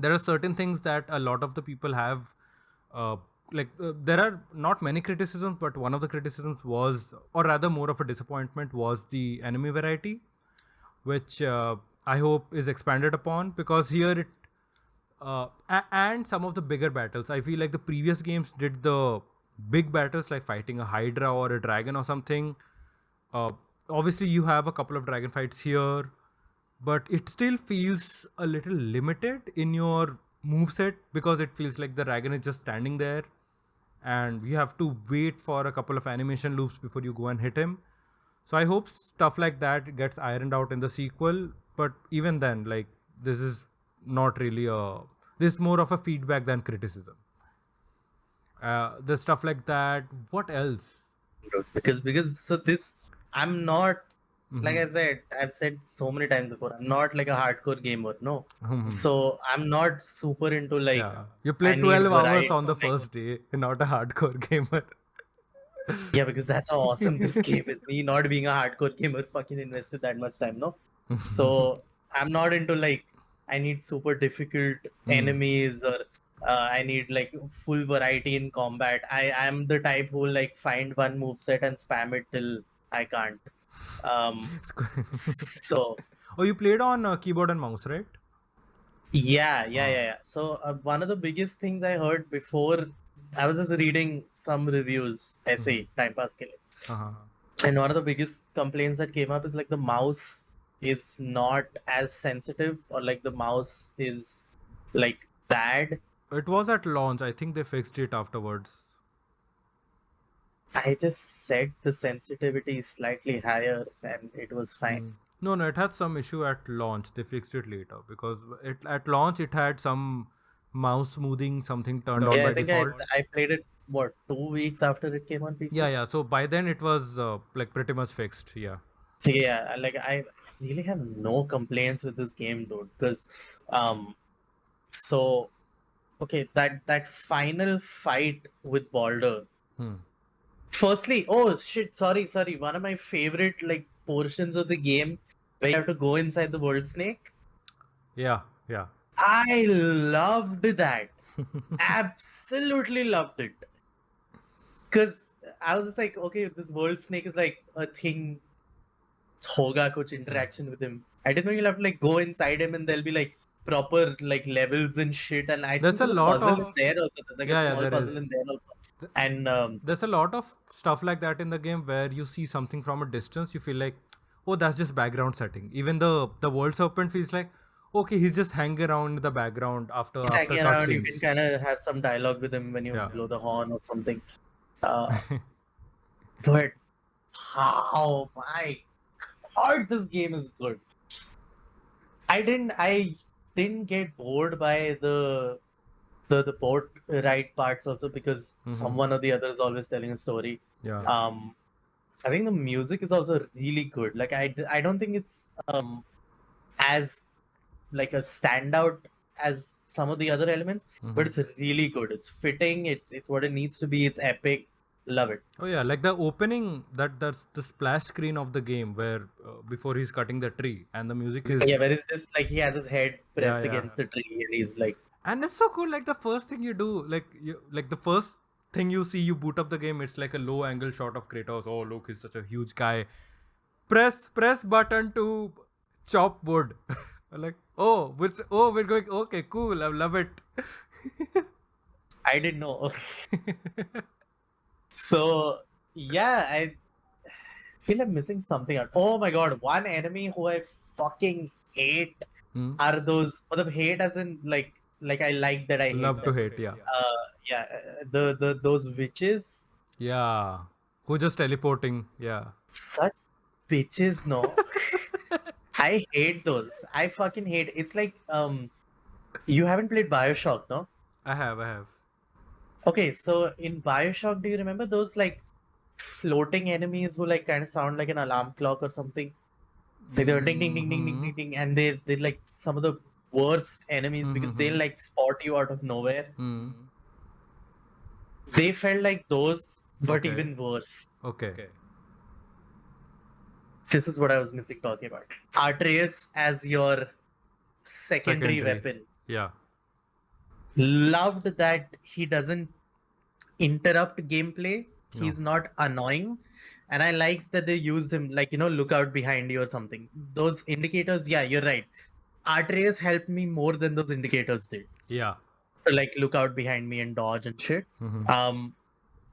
There are certain things that a lot of the people have, there are not many criticisms, but one of the criticisms was, or rather more of a disappointment, was the enemy variety, which I hope is expanded upon, because here it and some of the bigger battles. I feel like the previous games did the big battles like fighting a Hydra or a dragon or something. Obviously, you have a couple of dragon fights here, but it still feels a little limited in your moveset, because it feels like the dragon is just standing there and you have to wait for a couple of animation loops before you go and hit him. So I hope stuff like that gets ironed out in the sequel. But even then, like, this is not really this is more of a feedback than criticism. The stuff like that. What else? Because so this I'm not like I said, I've said so many times before, I'm not like a hardcore gamer, no. So I'm not super into like Yeah, you I played need 12 hours variety. on the first day, not a hardcore gamer. Yeah, because that's how awesome this game is. Me not being a hardcore gamer fucking invested that much time, no? So I'm not into like I need super difficult enemies, or I need like full variety in combat. I'm the type who like find one move set and spam it till I can't. So Oh, you played on keyboard and mouse, right? yeah. So one of the biggest things I heard before, I was just reading some reviews, essay, time pass ke liye. Uh-huh. And one of the biggest complaints that came up is like the mouse is not as sensitive, or like the mouse is like bad. It was at launch. I think they fixed it afterwards. I just set the sensitivity slightly higher and it was fine. No, no, it had some issue at launch. They fixed it later because it at launch it had some mouse smoothing something turned on Yeah, I by think default. I played it what 2 weeks after it came on Yeah, PC. yeah. So by then it was like pretty much fixed. Yeah. So yeah, like I really have no complaints with this game, dude. Because um, so okay, that final fight with Baldur. Hmm. Firstly, oh shit, sorry. One of my favorite like portions of the game where you have to go inside the world snake. Yeah, yeah. I loved that. Absolutely loved it. Because I was just like, okay, this world snake is like a thing. Hoga kuch interaction with him. I didn't know you'll have to like go inside him and there'll be like proper like levels and shit. And I think There's a there's a lot puzzle in of there also. There's like a yeah, yeah. small There puzzle is. in there also. Th- And There's a lot of stuff like that in the game where you see something from a distance, you feel like, oh, that's just background setting. Even the world serpent feels like, okay, he's just hanging around in the background he's after hanging around. You can cutscenes. kind of have some dialogue with him when you Yeah. blow the horn or something. Uh, but how my god, this game is good. I didn't get bored by the port ride parts also because someone or the other is always telling a story. Yeah. Um, I think the music is also really good. Like I don't think it's as like a standout as some of the other elements, but it's really good. It's fitting. It's what it needs to be. It's epic. Love it. Oh yeah, like the opening that's the splash screen of the game where before he's cutting the tree and the music is Yeah, where it's just like he has his head yeah, pressed yeah. against the tree and he's like, And it's so cool. Like the first thing you do, like the first thing you see, you boot up the game. It's like a low angle shot of Kratos. Oh look, he's such a huge guy. Press button to chop wood. Like we're going. Okay, cool. I love it. I didn't know. So yeah, I feel I'm missing something out. Oh my god, one enemy who I fucking hate are those. Matlab, hate as in like I like that I hate Love to them. hate. Yeah, Yeah, the those witches, yeah. Who just teleporting? Yeah. such bitches. No, I hate those. I fucking hate. It's like you haven't played Bioshock, no? I have. I have. Okay, so in Bioshock, do you remember those like floating enemies who like kind of sound like an alarm clock or something? Like they were ding ding ding ding ding ding ding, and they're like some of the worst enemies because they'll like spot you out of nowhere. They felt like those, but Okay. even worse. Okay. This is what I was missing talking about. Atreus as your secondary weapon. Yeah. Loved that he doesn't interrupt gameplay. He's not annoying. And I like that they used him like, look out behind you or something. Those indicators, yeah, you're right. Atreus helped me more than those indicators did. Yeah. To like look out behind me and dodge and shit.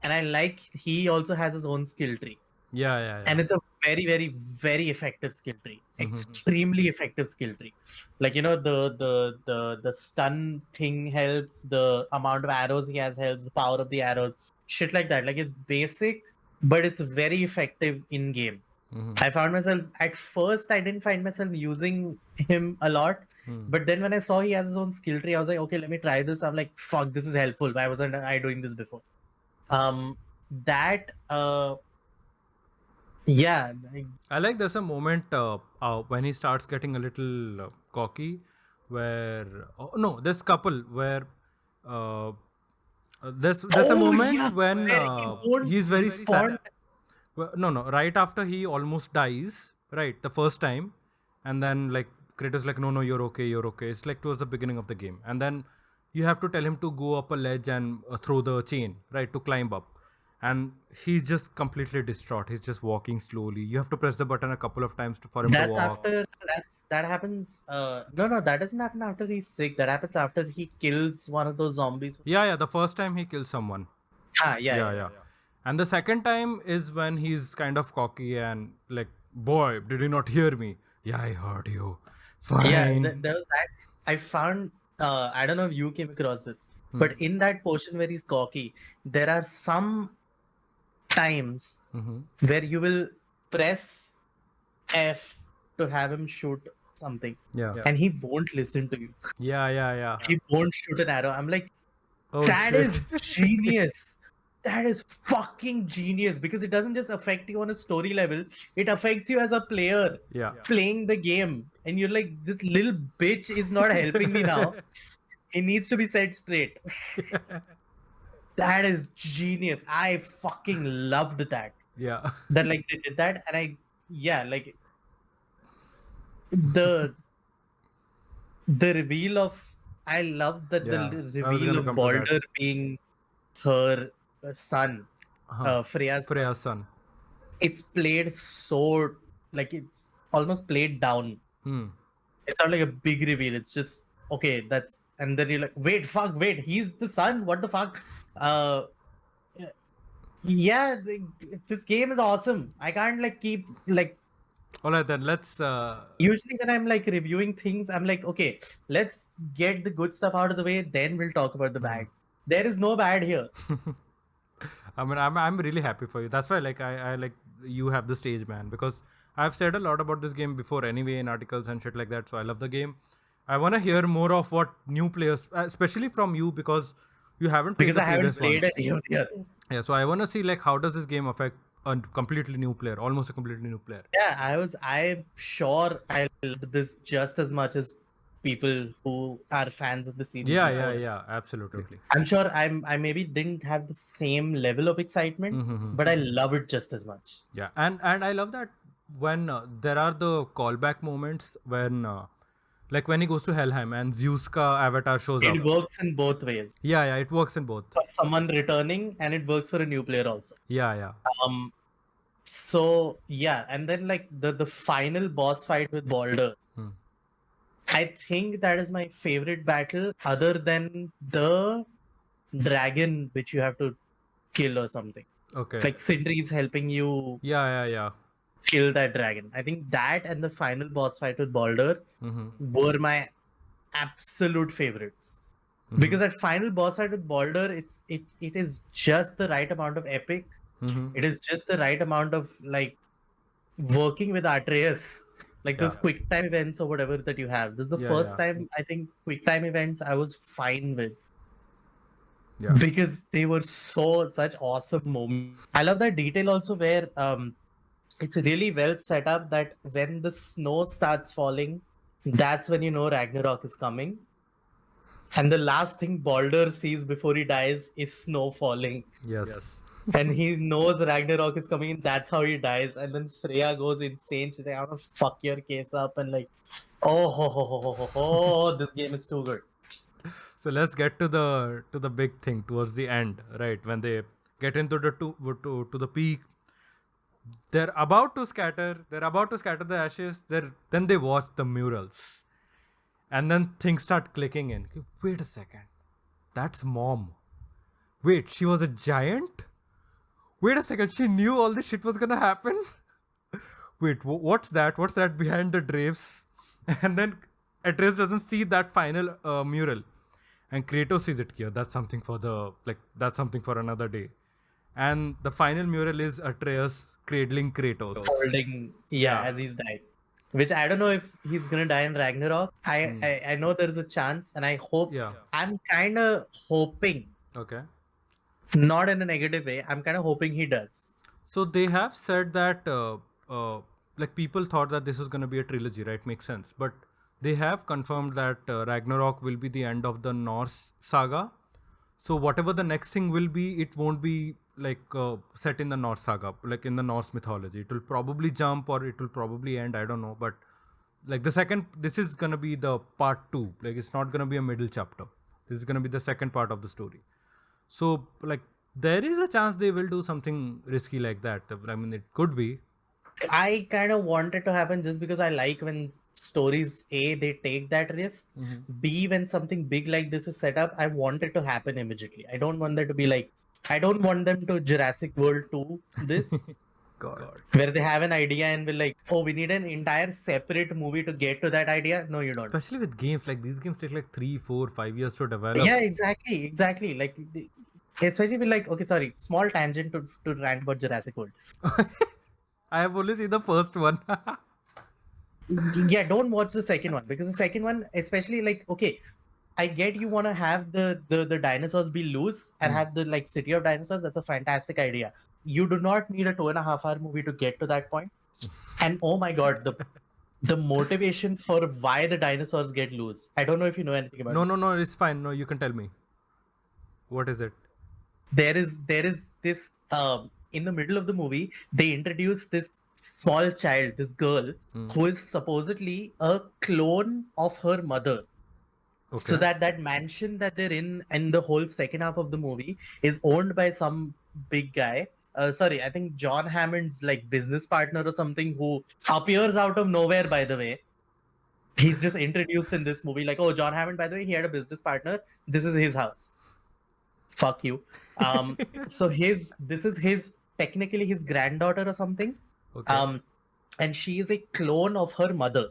And I like he also has his own skill tree. Yeah. Yeah. And it's a very, very, very effective skill tree. Extremely effective skill tree. Like the stun thing helps, the amount of arrows he has helps, the power of the arrows, shit like that. Like it's basic, but it's very effective in game. I found myself at first I didn't find myself using him a lot, but then when I saw he has his own skill tree, I was like, okay, let me try this. I'm like, fuck, this is helpful. Why wasn't I doing this before? That yeah, I like there's a moment when he starts getting a little cocky, where no, this couple where there's a moment when where he won't he's very respond. sad. Well, no, right after he almost dies, right, the first time, and then like Kratos like, no, you're okay. It's like towards the beginning of the game, and then you have to tell him to go up a ledge and throw the chain, right, to climb up, and he's just completely distraught. He's just walking slowly. You have to press the button a couple of times for him to That's walk. after that happens. No, that doesn't happen after he's sick. That happens after he kills one of those zombies. Yeah. The first time he kills someone. Yeah. And the second time is when he's kind of cocky and like, boy, did you not hear me? Yeah, I heard you. Fine. Yeah, there was that. I found. I don't know if you came across this, but in that portion where he's cocky, there are some times where you will press F to have him shoot something, Yeah. and he won't listen to you. Yeah. He won't shoot an arrow. I'm like, Oh that shit. is genius. That is fucking genius, because it doesn't just affect you on a story level, it affects you as a player Yeah. playing the game. And you're like, this little bitch is not helping me now. He needs to be set straight. That is genius. I fucking loved that. Yeah. That like they did that, and like the reveal of, I love that Yeah. I was reveal gonna of come to that. Baldur being her son, Freya's son. Freya's son. It's played so, like, it's almost played down. It's not like a big reveal. It's just okay. That's, and then you're like, wait, he's the son. What the fuck? Yeah, this game is awesome. I can't like keep like. Alright then, let's. Usually when I'm like reviewing things, I'm like, okay, let's get the good stuff out of the way, then we'll talk about the bad. There is no bad here. I mean, I'm really happy for you. That's why, like, I like you have the stage, man, because I've said a lot about this game before anyway in articles and shit like that. So I love the game. I want to hear more of what new players, especially from you, because you haven't played Because the I haven't previous played ones. any of the others. Yeah, so I want to see like how does this game affect a completely new player, almost a completely new player. Yeah, I'm sure I loved this just as much as people who are fans of the series before. Yeah, absolutely. I'm sure I maybe didn't have the same level of excitement, but I love it just as much. Yeah, and I love that when there are the callback moments when like when he goes to Helheim and Zeus ka avatar shows up. It works in both ways. Yeah, it works in both. For someone returning, and it works for a new player also. Yeah. So yeah, and then like the final boss fight with Baldur. I think that is my favorite battle, other than the dragon which you have to kill or something. Okay. Like Sindri is helping you Yeah. kill that dragon. I think that and the final boss fight with Baldur were my absolute favorites. Because that final boss fight with Baldur, it is just the right amount of epic. It is just the right amount of like working with Atreus, like those quick time events or whatever that you have. This is the first time I think quick time events I was fine with. Yeah. Because they were such awesome moments. I love that detail also where it's really well set up that when the snow starts falling, that's when you know Ragnarok is coming. And the last thing Baldur sees before he dies is snow falling. Yes. And he knows Ragnarok is coming, and that's how he dies. And then Freya goes insane. She's like, "I'm gonna fuck your case up," and like, this game is too good. So let's get to the big thing towards the end, right? When they get into the to the peak, they're about to scatter the ashes. Then they watch the murals, and then things start clicking in. Wait a second, that's Mom. Wait, she was a giant? Wait a second, she knew all this shit was gonna happen? Wait, what's that? What's that behind the drapes? And then Atreus doesn't see that final mural. And Kratos sees it here. That's something for that's something for another day. And the final mural is Atreus cradling Kratos. Holding, as he's died. Which I don't know if he's gonna die in Ragnarok. I know there's a chance, and I hope. Yeah. I'm kind of hoping. Okay. Not in a negative way. I'm kind of hoping he does. So they have said that like people thought that this was going to be a trilogy, right? Makes sense. But they have confirmed that Ragnarok will be the end of the Norse saga. So whatever the next thing will be, it won't be like set in the Norse saga, like in the Norse mythology. It will probably jump or it will probably end. I don't know. But like this is going to be the part 2. Like it's not going to be a middle chapter. This is going to be the second part of the story. So, like, there is a chance they will do something risky like that. I mean, it could be. I kind of want it to happen just because I like when stories, A, they take that risk. B, when something big like this is set up, I want it to happen immediately. I don't want there to be like, I don't want them to Jurassic World 2 this. God. Where they have an idea and will like, oh, we need an entire separate movie to get to that idea. No, you don't. Especially with games, like these games take like 3, 4, 5 years to develop. Yeah, exactly. Like especially with like, okay, sorry, small tangent to rant about Jurassic World. I have only seen the first one. Yeah, don't watch the second one because the second one, especially like, okay, I get you want to have the dinosaurs be loose and have the like city of dinosaurs. That's a fantastic idea. You do not need a 2.5 hour movie to get to that point. And oh my god, the motivation for why the dinosaurs get loose. I don't know if you know anything about No, it. no, no, it's fine. No, you can tell me. What is it? There is this in the middle of the movie they introduce this small child, this girl who is supposedly a clone of her mother. Okay. So that mansion that they're in and the whole second half of the movie is owned by some big guy. Sorry, I think John Hammond's like business partner or something who appears out of nowhere, by the way. He's just introduced in this movie, like, oh, John Hammond, by the way, he had a business partner. This is his house. Fuck you. So this is his technically his granddaughter or something. Okay. And she is a clone of her mother.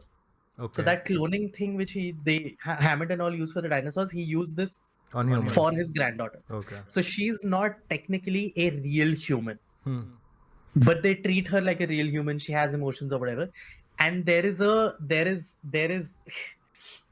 Okay. So that cloning thing which Hammond and all use for the dinosaurs, he used this on humans. for his granddaughter. Okay. So she's not technically a real human, Hmm. but they treat her like a real human. She has emotions or whatever. And there is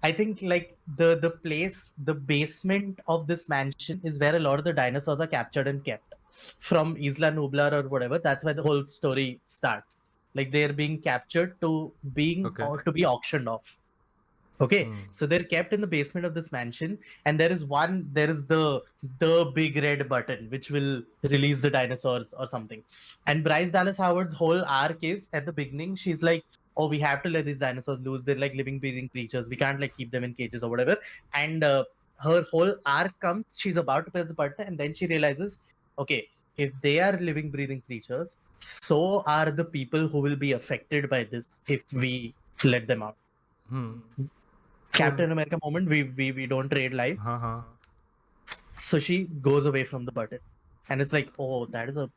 I think like the place, the basement of this mansion is where a lot of the dinosaurs are captured and kept from Isla Nublar or whatever. That's why the whole story starts. Like they're being captured to Okay. or to be auctioned off. Okay, so they're kept in the basement of this mansion, and there is the big red button which will release the dinosaurs or something. And Bryce Dallas Howard's whole arc is at the beginning, she's like, "Oh, we have to let these dinosaurs loose. They're like living, breathing creatures. We can't like keep them in cages or whatever." And her whole arc comes. She's about to press the button, and then she realizes, okay, if they are living, breathing creatures, so are the people who will be affected by this if we let them out. Captain America moment, we don't trade lives. So she goes away from the button. And it's like, oh, that is a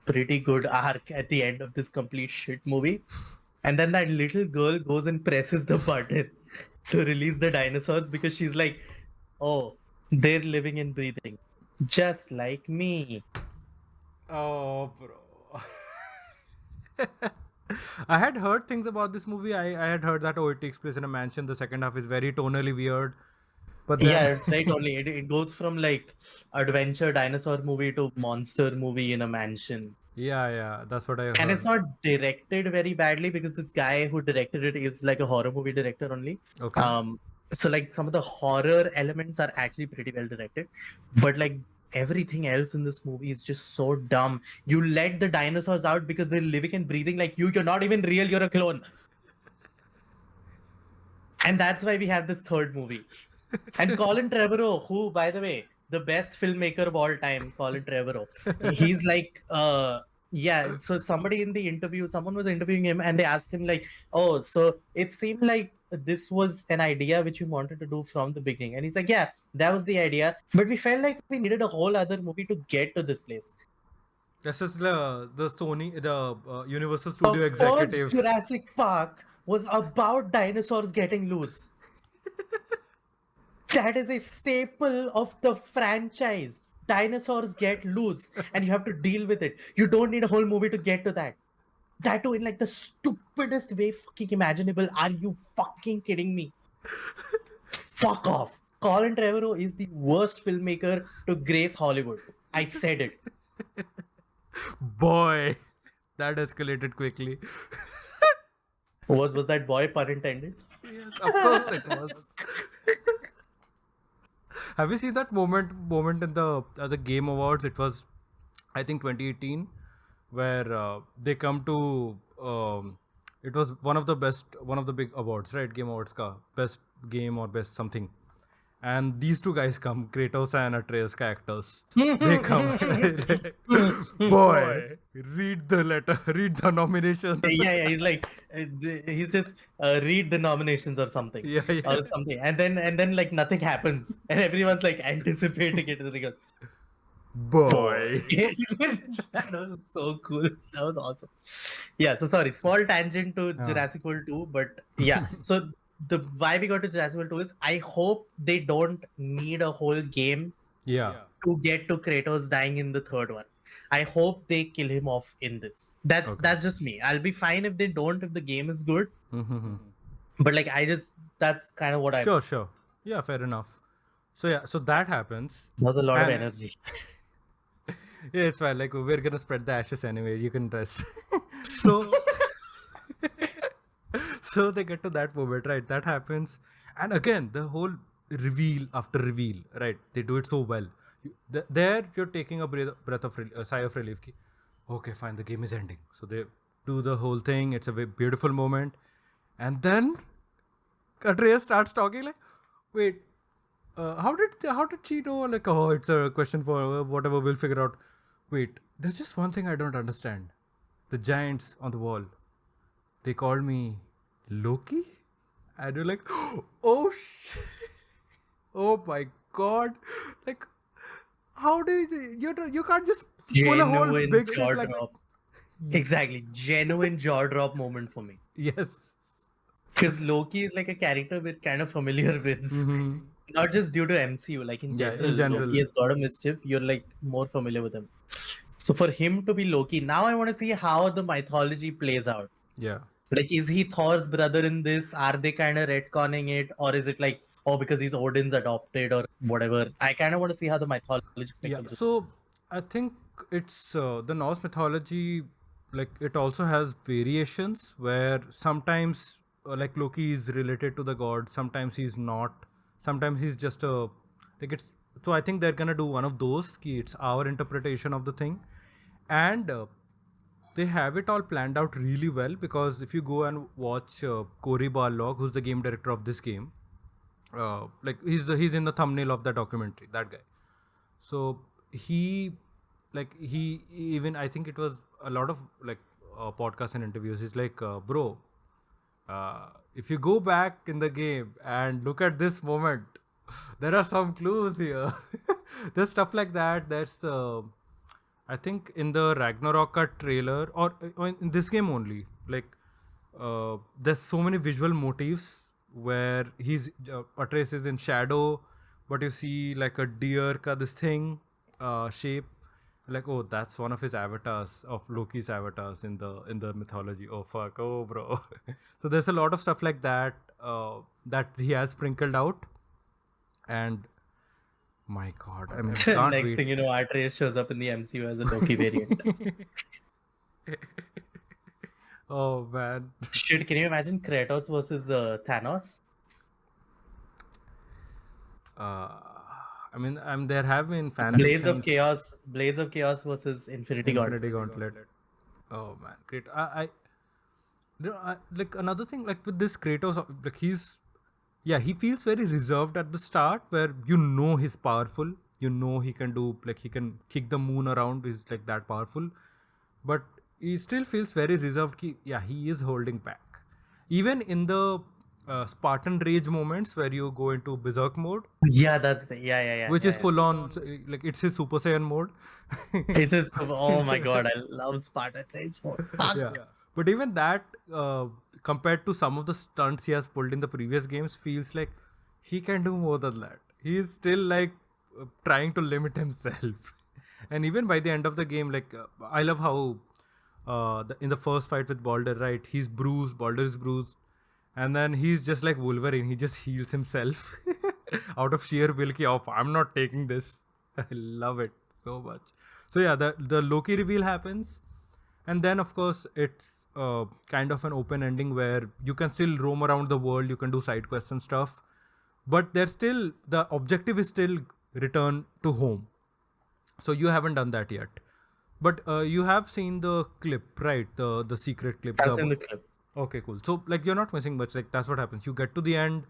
pretty good arc at the end of this complete shit movie. And then that little girl goes and presses the button to release the dinosaurs because she's like, oh, they're living and breathing. Just like me. Oh, bro. I had heard things about this movie. I had heard that, oh, it takes place in a mansion. The second half is very tonally weird. But then... Yeah, it's right only. It goes from like adventure dinosaur movie to monster movie in a mansion. Yeah, that's what I heard. And it's not directed very badly because this guy who directed it is like a horror movie director only. Okay. So like some of the horror elements are actually pretty well directed, but like everything else in this movie is just so dumb. You let the dinosaurs out because they're living and breathing like you. You're not even real. You're a clone. And that's why we have this third movie. And Colin Trevorrow, who, by the way, the best filmmaker of all time, Colin Trevorrow, he's like, yeah. So somebody in the interview, someone was interviewing him, and they asked him like, "Oh, so it seemed like this was an idea which you wanted to do from the beginning," and he's like, "Yeah, that was the idea, but we felt like we needed a whole other movie to get to this place." This is the Sony, the Universal Studio executive. Jurassic Park was about dinosaurs getting loose. That is a staple of the franchise. Dinosaurs get loose and you have to deal with it. You don't need a whole movie to get to that. That too in like the stupidest way fucking imaginable. Are you fucking kidding me? Fuck off. Colin Trevorrow is the worst filmmaker to grace Hollywood. I said it. Boy, that escalated quickly. Was that boy pun intended? Yes, of course it was. Have you seen that moment in the Game Awards? It was, I think, 2018, where they come to. It was one of the big awards, right? Game Awards ka best game or best something. And these two guys come, Kratos and Atreus actors. They come. Boy, read the letter, read the nominations. Yeah. He's like, he's just read the nominations or something. Yeah. Or something. And then like nothing happens. And everyone's like anticipating it. Like, boy. That was so cool. That was awesome. Yeah, so sorry, small tangent to Jurassic World 2, but yeah. So the why we got to Jurassic World 2 is I hope they don't need a whole game Yeah. to get to Kratos dying in the third one. I hope they kill him off in this. Okay. That's just me. I'll be fine if they don't, if the game is good. Mm-hmm. But like I just that's kind of what I Sure, sure. Yeah, fair enough. So yeah, so that happens, that was a lot of and energy. yeah, it's fine. Like we're gonna spread the ashes anyway. You can rest. So, so they get to that moment, right? That happens, and again, the whole reveal after reveal, right? They do it so well. There, you're taking a breath of a sigh of relief. Ki, okay, fine, the game is ending. So they do the whole thing. It's a beautiful moment, and then Atreus starts talking like, "Wait, how did she know? Like, oh, it's a question for whatever. We'll figure out. Wait, there's just one thing I don't understand. The giants on the wall. They called me Loki, and you're like, oh, oh my god, like, how do you can't just pull a whole Genuine big shit jaw like, drop. Exactly. Genuine jaw drop moment for me. yes. Because Loki is like a character we're kind of familiar with. Mm-hmm. Not just due to MCU, like in Yeah, general, in Loki general, has got a mischief. You're like more familiar with him. So for him to be Loki, now I want to see how the mythology plays out. yeah. Like, is he Thor's brother in this? Are they kind of retconning it? Or is it like, oh, because he's Odin's adopted or whatever? I kind of want to see how the mythology aspect Yeah, of this. so I think it's the Norse mythology, like it also has variations where sometimes like Loki is related to the god, sometimes he's not, sometimes he's just a like it's so I think they're gonna do one of those. Ki it's our interpretation of the thing, and they have it all planned out really well because if you go and watch Cory Barlog, who's the game director of this game, like he's in the thumbnail of the documentary, that guy. So he he even I think it was a lot of like podcasts and interviews. He's like, bro, if you go back in the game and look at this moment, there are some clues here. There's stuff like that. There's I think in the Ragnarok trailer or in this game only, like there's so many visual motifs where Atreus is in shadow, but you see like a deer ka this thing shape, like oh that's one of his avatars of Loki's avatars in the mythology. Oh fuck, oh bro. So there's a lot of stuff like that that he has sprinkled out, and my god, I mean, can't Next wait. thing you know, Atreus shows up in the MCU as a Loki variant. Oh man. Shit, can you imagine Kratos versus Thanos? uh, I mean, there have been fan Blades of Chaos versus Infinity Infinity Gauntlet. Gauntlet. Oh man, great. Like another thing, like with this Kratos, like yeah, he feels very reserved at the start, where he's powerful, he can do like he can kick the moon around, he's like that powerful, but he still feels very reserved. Yeah, he is holding back, even in the Spartan rage moments where you go into berserk mode, Yeah, that's the which is yeah. full on, like it's his Super Saiyan mode. It's just oh my god, I love Sparta. It's fuck. Yeah. But even that, compared to some of the stunts he has pulled in the previous games, feels like he can do more than that. He's still like trying to limit himself. And even by the end of the game, like I love how in the first fight with Balder, right? He's bruised, Balder is bruised, and then he's just like Wolverine. He just heals himself out of sheer will. Ki, oh, I'm not taking this. I love it so much. So yeah, the Loki reveal happens, and then of course it's kind of an open ending where you can still roam around the world, you can do side quests and stuff, but there's still the objective is still return to home. So you haven't done that yet, but you have seen the clip, right? The secret clip. That's in the clip. Okay, cool. So like you're not missing much. Like that's what happens. You get to the end.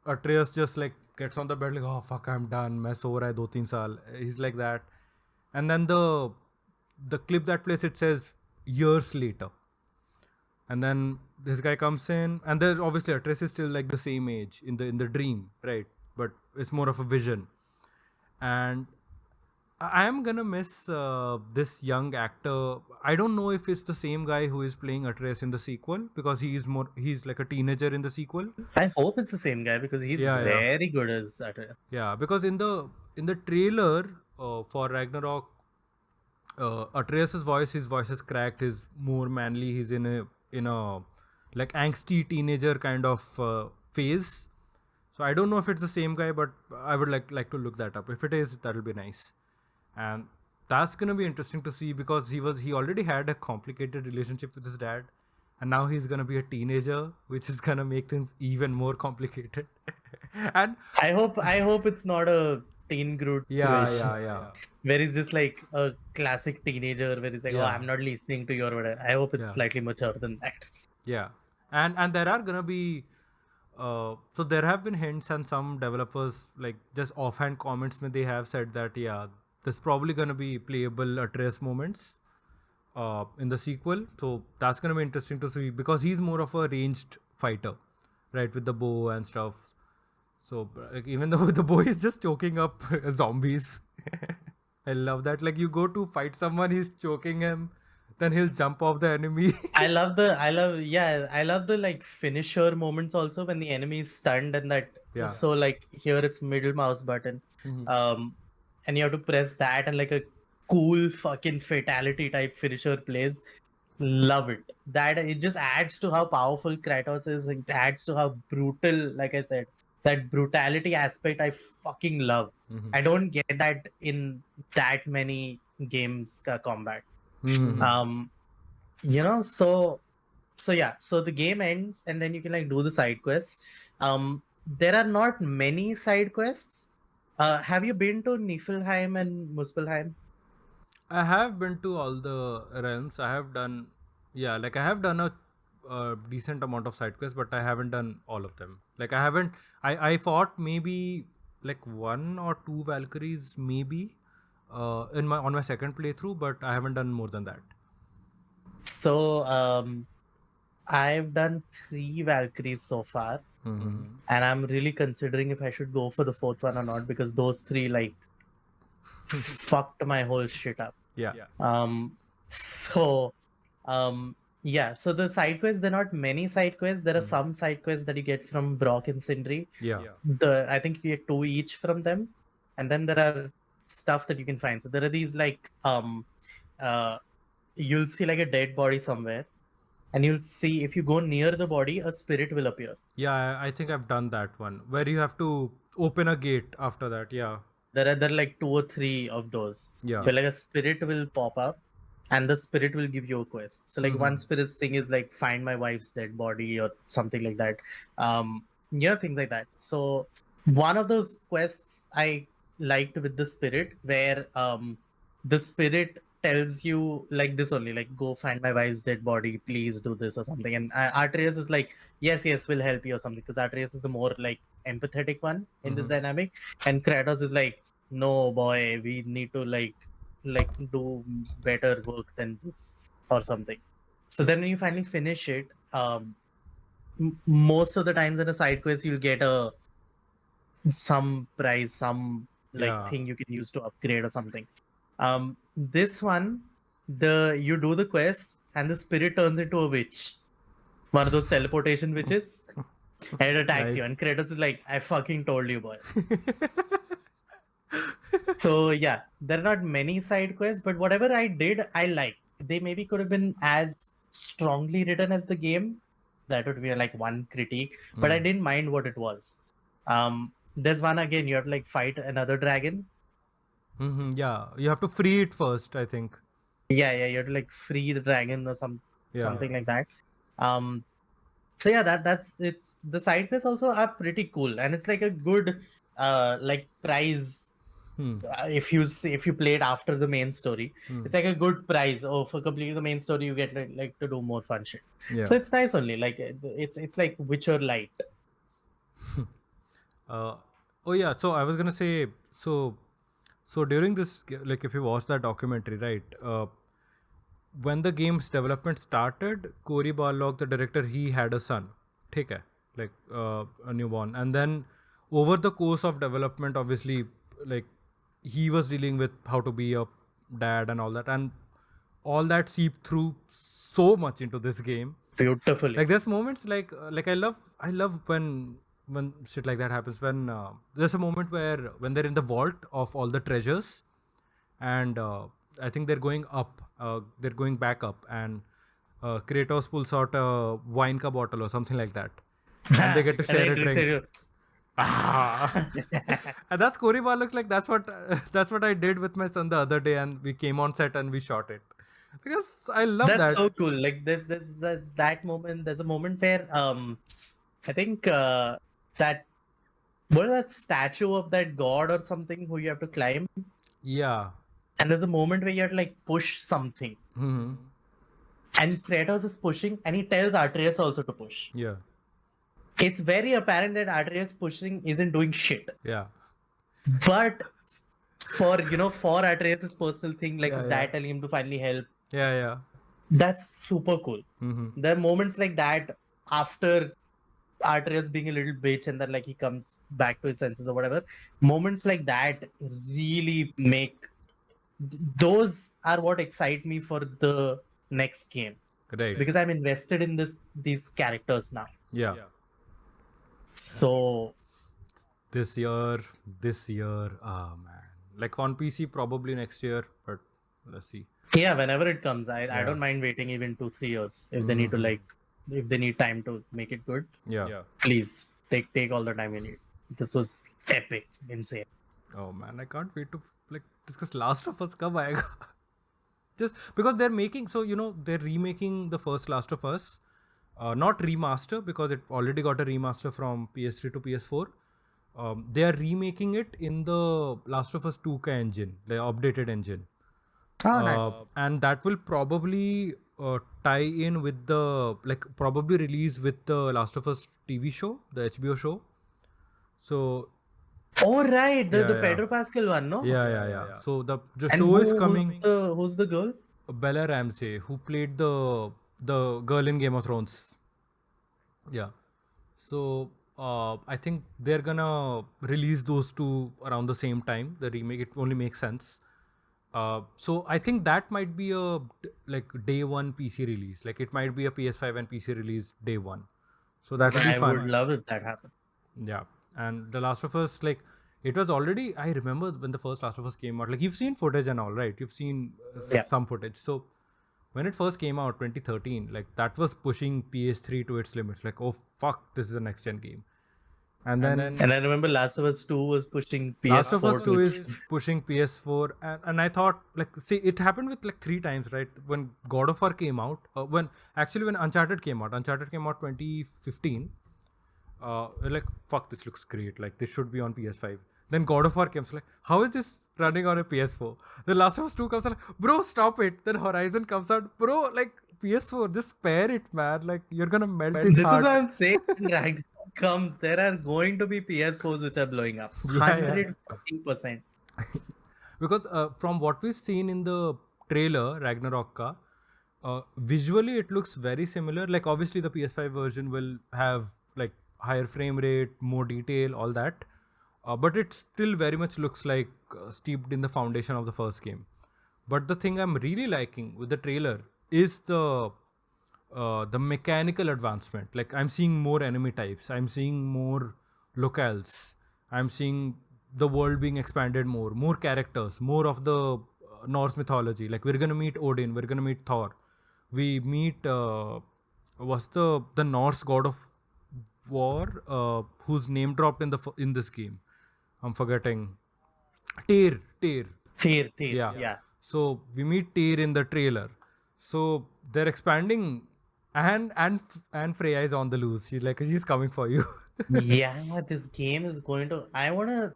Atreus just like gets on the bed like, oh fuck, I'm done. मैं सो रहा है 2-3 साल. He's like that, and then the clip that plays, it says years later, and then this guy comes in, and then obviously Atreus is still like the same age in the dream, right? But it's more of a vision, and I am gonna miss this young actor. I don't know if it's the same guy who is playing Atreus in the sequel, because he's like a teenager in the sequel. I hope it's the same guy because he's Yeah, yeah, very good as at it. yeah. Because in the trailer for Ragnarok, Atreus's voice, his voice is cracked. He's more manly. He's in a like angsty teenager kind of phase. So I don't know if it's the same guy, but I would like to look that up. If it is, that'll be nice. And that's gonna be interesting to see, because he already had a complicated relationship with his dad, and now he's gonna be a teenager, which is gonna make things even more complicated. And I hope it's not a teen Groot yeah, situation yeah, yeah, where he's just like a classic teenager where he's like, oh, yeah, I'm not listening to you or whatever. I hope it's yeah, slightly mature than that. yeah. And there are gonna be so there have been hints, and some developers, like, just offhand comments when they have said that, yeah, there's probably gonna be playable Atreus moments in the sequel. So that's gonna be interesting to see, because he's more of a ranged fighter, right, with the bow and stuff. So like, even though the bow is just choking up zombies, I love that. Like, you go to fight someone, he's choking him, then he'll jump off the enemy. I love the like finisher moments also when the enemy is stunned and that. Yeah. So like here it's middle mouse button, Mhm. and you have to press that and like a cool fucking fatality type finisher plays. Love it. That it just adds to how powerful Kratos is. It adds to how brutal, like I said, that brutality aspect I fucking love. Mhm. I don't get that in that many games combat. Mhm. So yeah, so the game ends and then you can like do the side quests. There are not many side quests. Have you been to Niflheim and Muspelheim? I have been to all the realms. I have done, yeah, like I have done a decent amount of side quests, but I haven't done all of them. Like, I haven't. I fought maybe like one or two Valkyries, maybe, in my on my second playthrough, but I haven't done more than that. So I've done 3 Valkyries so far, and I'm really considering if I should go for the fourth one or not because those three like fucked my whole shit up. Yeah. So yeah, so the side quests, they're not many side quests. There are some side quests that you get from Brock and Sindri. Yeah. I think you get 2 each from them, and then there are stuff that you can find. So there are these like you'll see like a dead body somewhere, and you'll see if you go near the body, a spirit will appear. Yeah, I think I've done that one where you have to open a gate after that. Yeah. There are like 2 or 3 of those. Yeah. Where like a spirit will pop up and the spirit will give you a quest. So like one spirit's thing is like find my wife's dead body or something like that. Things like that. So one of those quests I liked with the spirit where the spirit tells you like this only, like go find my wife's dead body, please do this or something. And Atreus is like, yes, we'll help you or something, because Atreus is the more like empathetic one in this dynamic, and Kratos is like, no boy, we need to like do better work than this or something. So then when you finally finish it, most of the times in a side quest you'll get some prize, some like Yeah. thing you can use to upgrade or something. This one, you do the quest and the spirit turns into a witch, one of those teleportation witches, and it attacks you. And Nice. Kratos is like, I fucking told you, boy. So yeah, there are not many side quests, but whatever I did, I liked. They maybe could have been as strongly written as the game. That would be like one critique, but I didn't mind what it was. There's one again. You have to like fight another dragon. Yeah, you have to free it first, I think. Yeah, you have to like free the dragon or Yeah. something like that. So yeah, that's it's the side quests also are pretty cool, and it's like a good like prize. If you play it after the main story, it's like a good prize. Oh, for completing the main story, you get like to do more fun shit. Yeah. So it's nice only. Like it's like Witcher Light. Oh yeah, so I was gonna say, so during this, like, if you watch that documentary, right? When the game's development started, Cory Barlog, the director, he had a son, ठीक है, like a newborn, and then over the course of development, obviously, like he was dealing with how to be a dad and all that seeped through so much into this game. Beautifully. Like there's moments like I love when shit like that happens, when there's a moment where when they're in the vault of all the treasures, and I think they're going up, they're going back up, and Kratos pulls out a wine cup bottle or something like that, and they get to And share then a they drink. say, Ah. And that's Koriba looks like that's what I did with my son the other day, and we came on set and we shot it because I love that's that. so cool. Like there's that moment. There's a moment where I think that what is that statue of that god or something who you have to climb, Yeah. and there's a moment where you have to like push something, Hmm. and Kratos is pushing, and he tells Atreus also to push. Yeah. It's very apparent that Atreus pushing isn't doing shit, Yeah. but for Atreus' personal thing, like Yeah, his yeah. dad telling him to finally help, Yeah. Yeah. that's super cool. Hmm. There are moments like that after Atreus being a little bitch and then like he comes back to his senses or whatever. Moments like that really make those are what excite me for the next game Right. because I'm invested in these characters now. Yeah. So This year, ah man. Like on PC probably next year, but let's see. yeah, whenever it comes, I Yeah. don't mind waiting even 2-3 years if they need to if they need time to make it good. Yeah. Please take all the time you need. This was epic, insane. Oh man, I can't wait to like discuss Last of Us kab aayega. Just because they're making, so they're remaking the first Last of Us, not remaster because it already got a remaster from PS3 to PS4. They are remaking it in the Last of Us 2 ka engine, the updated engine. Oh, nice. And that will probably tie in with the, like, probably release with the Last of Us TV show, the HBO show. So Oh right, the Yeah, yeah. Pedro Pascal one, no? yeah. So the And show is coming. Who's the girl? Bella Ramsey, who played the girl in Game of Thrones. Yeah. So I think they're gonna release those two around the same time. The remake, it only makes sense. So I think that might be a like day one PC release. Like it might be a PS5 and PC release day one. So that would be I fun. would love if that happened. Yeah. And The Last of Us, like, it was already, I remember when the first Last of Us came out, like, you've seen footage and all, right? You've seen Yeah. some footage. So when it first came out, 2013, like, that was pushing PS3 to its limits. Like, oh, fuck, this is a next gen game. And then And I remember Last of Us 2 was pushing PS4. Last of Us 2 to is pushing PS4, and I thought, like, see, it happened with like 3 times, right? When God of War came out, when Uncharted came out 2015. We're like, fuck, this looks great, like this should be on PS5. Then God of War comes, like, how is this running on a PS4? The Last of Us 2 comes, like, bro, stop it. Then Horizon comes out, bro, like, PS4, just spare it, man, like you're gonna melt its This is heart. what I'm saying. When Ragnarok comes, there are going to be PS4s which are blowing up. Yeah, yeah. 140%. Because from what we've seen in the trailer Ragnarok ka, visually it looks very similar. Like obviously the PS5 version will have like higher frame rate, more detail, all that, but it still very much looks like steeped in the foundation of the first game. But the thing I'm really liking with the trailer is the mechanical advancement. Like I'm seeing more enemy types, I'm seeing more locales, I'm seeing the world being expanded more characters, more of the Norse mythology. Like we're gonna meet Odin, we're gonna meet Thor, we meet what's the Norse god of war, who's name dropped in this game. I'm forgetting. Tyr. Tyr. Yeah. So we meet Tyr in the trailer. So they're expanding, and Freya is on the loose. She's coming for you. Yeah, this game is going to. Another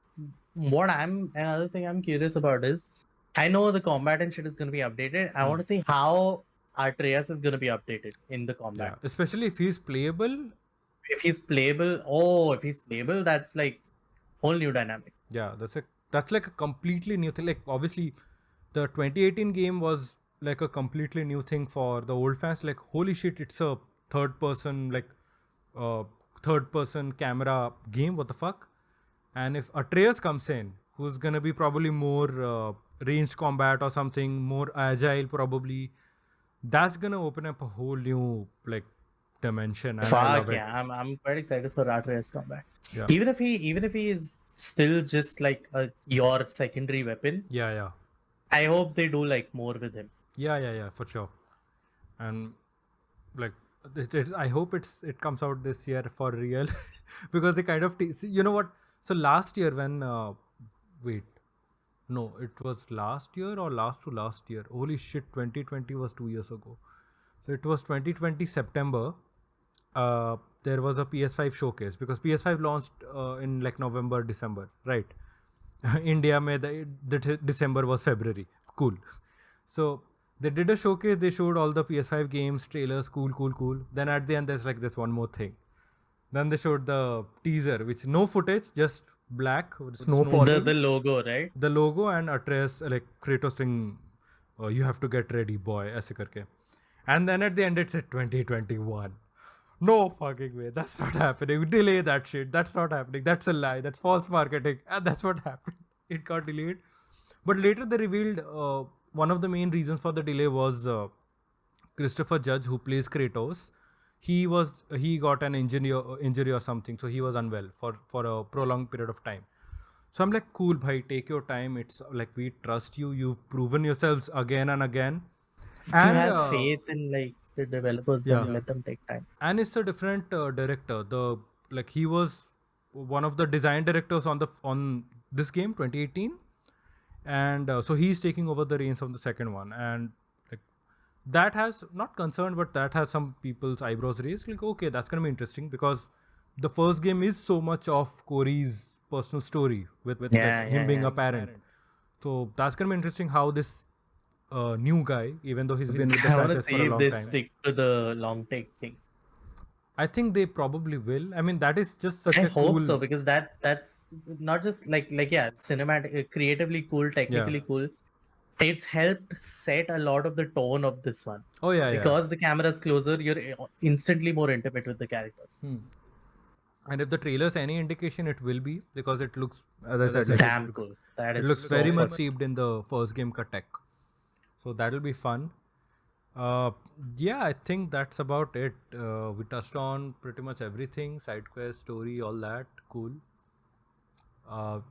thing I'm curious about is, I know the combat and shit is going to be updated. I want to see how Atreus is going to be updated in the combat. Yeah, especially if he's playable. If he's playable, that's like whole new dynamic. Yeah, that's like a completely new thing. Like obviously, the 2018 game was like a completely new thing for the old fans. Like holy shit, it's a third person camera game. What the fuck? And if Atreus comes in, who's gonna be probably more ranged combat or something, more agile probably. That's gonna open up a whole new like dimension, and I love Fuck it. yeah, I'm quite excited for Atreus comeback. Yeah, Even if he is still just like your secondary weapon, yeah, yeah, I hope they do like more with him. yeah, for sure. And like, I hope it comes out this year for real, because they kind of see, you know what? So last year when wait, no, it was last year or last to last year. Holy shit, 2020 was 2 years ago. So it was 2020 September. There was a PS5 showcase because PS5 launched in like November, December, right? India made the December was February. Cool. So they did a showcase. They showed all the PS5 games, trailers, cool. Then at the end, there's like this one more thing. Then they showed the teaser, which no footage, just black with snow falling, The logo, right? the logo and Atreus like Kratos thing. You have to get ready, boy. ऐसे करके. And then at the end, it said 2021. No fucking way. That's not happening. Delay that shit. That's not happening. That's a lie. That's false marketing. And that's what happened. It got delayed. But later they revealed one of the main reasons for the delay was Christopher Judge, who plays Kratos. He got an injury or something, so he was unwell for a prolonged period of time. So I'm like, cool, bhai, take your time. It's like we trust you. You've proven yourselves again and again. If And you have faith in like the developers, then yeah. let them take time. And it's a different director. He was one of the design directors on this game 2018, and so he's taking over the reins of the second one, and like that has not concerned, but that has some people's eyebrows raised. Like, okay, that's gonna be interesting because the first game is so much of Corey's personal story with him being a parent. So that's gonna be interesting how this new guy, even though he's been with the I want to franchise for see a if long they time. stick to the long take thing. I think they probably will. I mean, that is just such I a hope cool. so because that's not just like yeah, cinematic, creatively cool, technically cool. It's helped set a lot of the tone of this one. Oh yeah, Because the camera's closer, you're instantly more intimate with the characters. And if the trailer's any indication, it will be because it looks, as I said, like Damn cool. That it is looks so very fun. much steeped in the first game ka tech. So that'll be fun. Yeah, I think that's about it. We touched on pretty much everything, side quest, story, all that. Cool.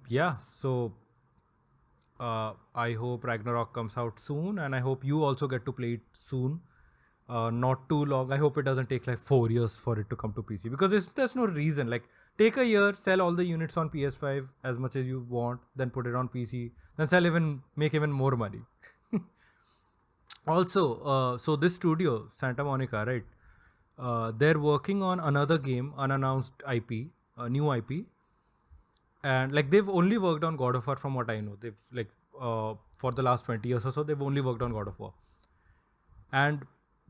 Yeah, so I hope Ragnarok comes out soon, and I hope you also get to play it soon. Not too long. I hope it doesn't take like 4 years for it to come to PC because there's no reason. Like, take a year, sell all the units on PS5 as much as you want, then put it on PC, then make even more money. Also, so this studio, Santa Monica, right? They're working on another game, unannounced IP, a new IP, and like they've only worked on God of War, from what I know. They've like for the last 20 years or so, they've only worked on God of War. And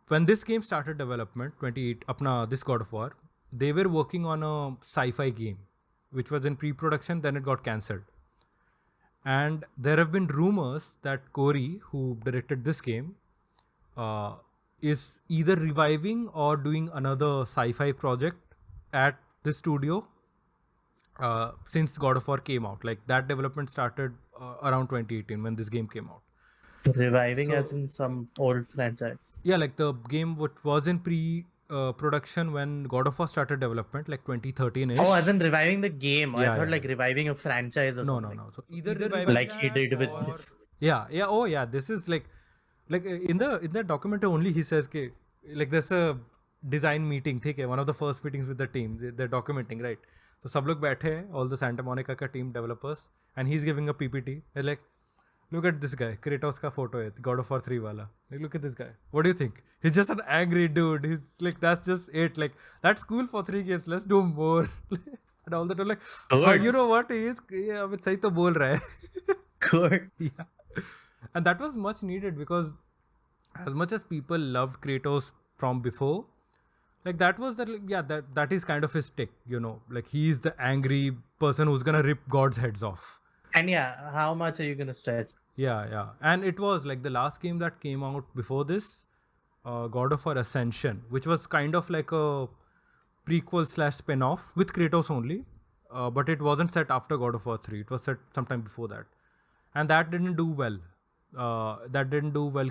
when this game started development, 28, apna this God of War, they were working on a sci-fi game, which was in pre-production. Then it got cancelled. And there have been rumors that Corey, who directed this game, is either reviving or doing another sci-fi project at the studio since God of War came out. Like that development started around 2018 when this game came out. Reviving as in some old franchise. Yeah, like the game was in production when God of War started development, like 2013ish. Oh, as in reviving the game. Yeah, I thought yeah, like reviving a franchise or no, something. no. So either reviving Like he did with this. Yeah. Oh yeah. This is like in the documentary only he says कि like there's a design meeting, ठीक है, one of the first meetings with the team. They're documenting, right? So सब लोग बैठे हैं, all the Santa Monica का team developers, and he's giving a PPT. They're like, look at this guy, Kratos ka photo hai, God of War 3 wala. Like, look at this guy. What do you think? He's just an angry dude. He's like, that's just it. Like, that's cool for 3 games. Let's do more. And all that. I'm like, oh, you know what? He is, yeah, but sahi to bol raha hai. Good. Yeah. And that was much needed because as much as people loved Kratos from before, like that was that is kind of his tick, you know, like he's the angry person who's gonna rip God's heads off. And yeah, how much are you gonna stretch? Yeah. And it was like the last game that came out before this, God of War Ascension, which was kind of like a prequel / spin-off with Kratos only. but it wasn't set after God of War 3. It was set sometime before that, and that didn't do well. That didn't do well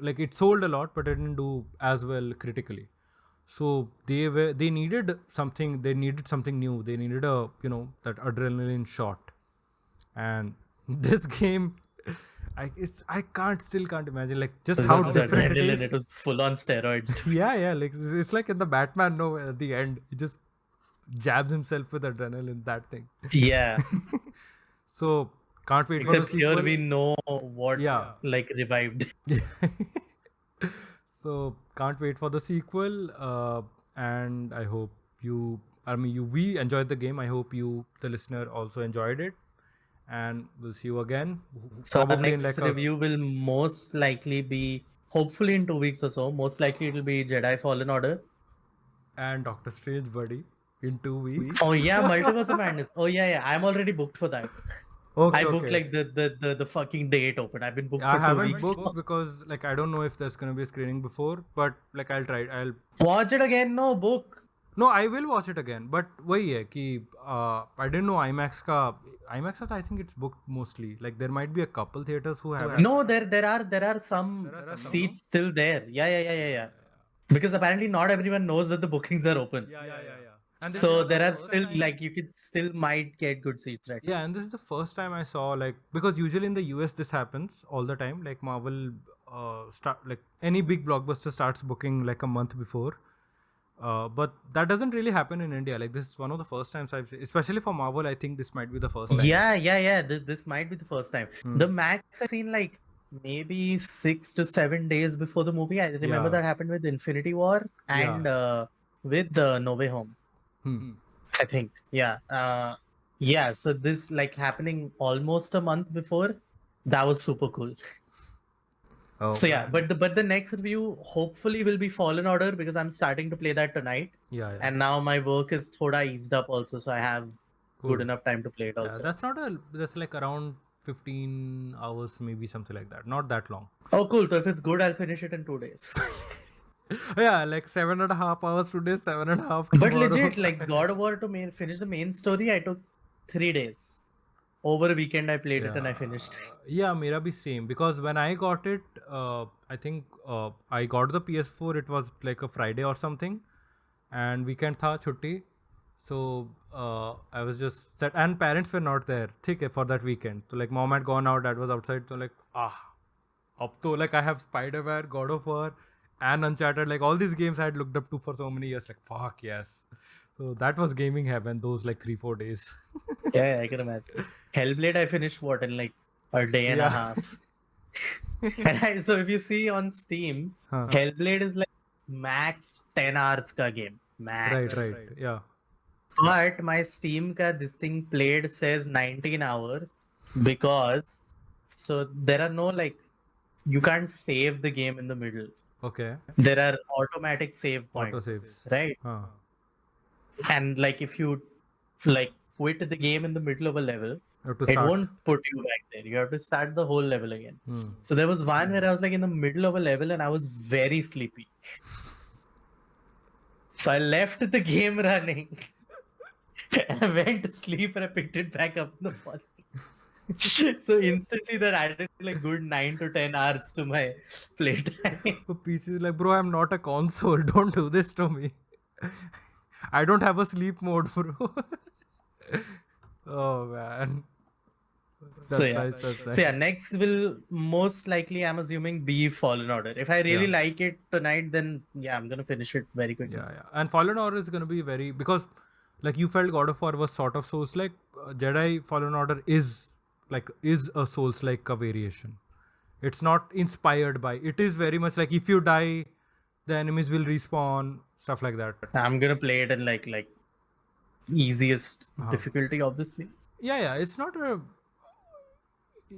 like it sold a lot, but it didn't do as well critically. So they needed something. They needed something new. They needed a that adrenaline shot, and this game. I still can't imagine like just how different it is. It was full on steroids. Yeah, like it's like in the Batman. No, at the end, he just jabs himself with adrenaline. That thing. Yeah. So can't wait Except for the sequel. here we know what like revived. So can't wait for the sequel. And I hope we enjoyed the game. I hope you, the listener, also enjoyed it. And we'll see you again. So the next review will most likely be, hopefully in 2 weeks or so, most likely it will be Jedi Fallen Order. And Doctor Strange, buddy, in 2 weeks. Oh yeah, Multiverse of Madness. Oh yeah, I'm already booked for that. I booked like the fucking date open. I've been booked for 2 weeks. I haven't booked because like I don't know if there's gonna be a screening before, but like I'll try. I'll watch it again. No book. No, I will watch it again. But वही है कि I didn't know IMAX का I think it's booked mostly. Like there might be a couple theaters who have. No, there are some seats still there. Yeah. Because apparently not everyone knows that the bookings are open. Yeah. And so there are still like you could still might get good seats, right? Yeah, and this is the first time I saw like because usually in the US this happens all the time. Like Marvel start like any big blockbuster starts booking like a month before. But that doesn't really happen in India. Like this is one of the first times especially for Marvel, I think this might be the first time. Yeah. This might be the first time. The max I've seen like maybe 6 to 7 days before the movie. I remember that happened with Infinity War and with No Way Home. I think. Yeah. So this like happening almost a month before. That was super cool. Oh, so yeah, but the next review hopefully will be Fallen Order because I'm starting to play that tonight. Yeah. And now my work is thoda eased up also, so I have good enough time to play it also. That's like around 15 hours, maybe something like that. Not that long. Oh, cool. So if it's good, I'll finish it in 2 days. Yeah, like 7.5 hours today, 7.5 tomorrow. But legit, like God of War to finish the main story, I took 3 days. Over a weekend, I played it and I finished. Yeah, mera bhi same. Because when I got it, I think I got the PS4. It was like a Friday or something, and weekend tha chutti. So I was just set, and parents were not there. Okay, for that weekend. So like mom had gone out, dad was outside. So like up to like I have Spider-Man, God of War, and Uncharted. Like all these games I had looked up to for so many years. Like fuck yes. So that was gaming heaven. Those like 3-4 days. Yeah, I can imagine. Hellblade I finished in like a day and a half. And so if you see on Steam, Hellblade is like max 10 hours ka game. Max. Right. Yeah. But my Steam this thing played says 19 hours because so there are no like you can't save the game in the middle. Okay. There are automatic save points. Auto-saves. Right? And like if you like quit the game in the middle of a level, it won't put you back there. You have to start the whole level again. So there was one where I was like in the middle of a level and I was very sleepy. So I left the game running and I went to sleep and I picked it back up in the morning. So instantly that added like good 9 to 10 hours to my playtime. So PC is like, bro, I'm not a console. Don't do this to me. I don't have a sleep mode, bro. Oh man. That's nice. Next will most likely, I'm assuming, be Fallen Order. If I really like it tonight, then I'm gonna finish it very quickly. Yeah. And Fallen Order is gonna be because like you felt God of War was sort of Souls like Jedi Fallen Order is a Souls like a variation. It's not inspired by. It is very much like if you die, the enemies will respawn, stuff like that. I'm gonna play it in like easiest difficulty, obviously. Yeah. It's not a.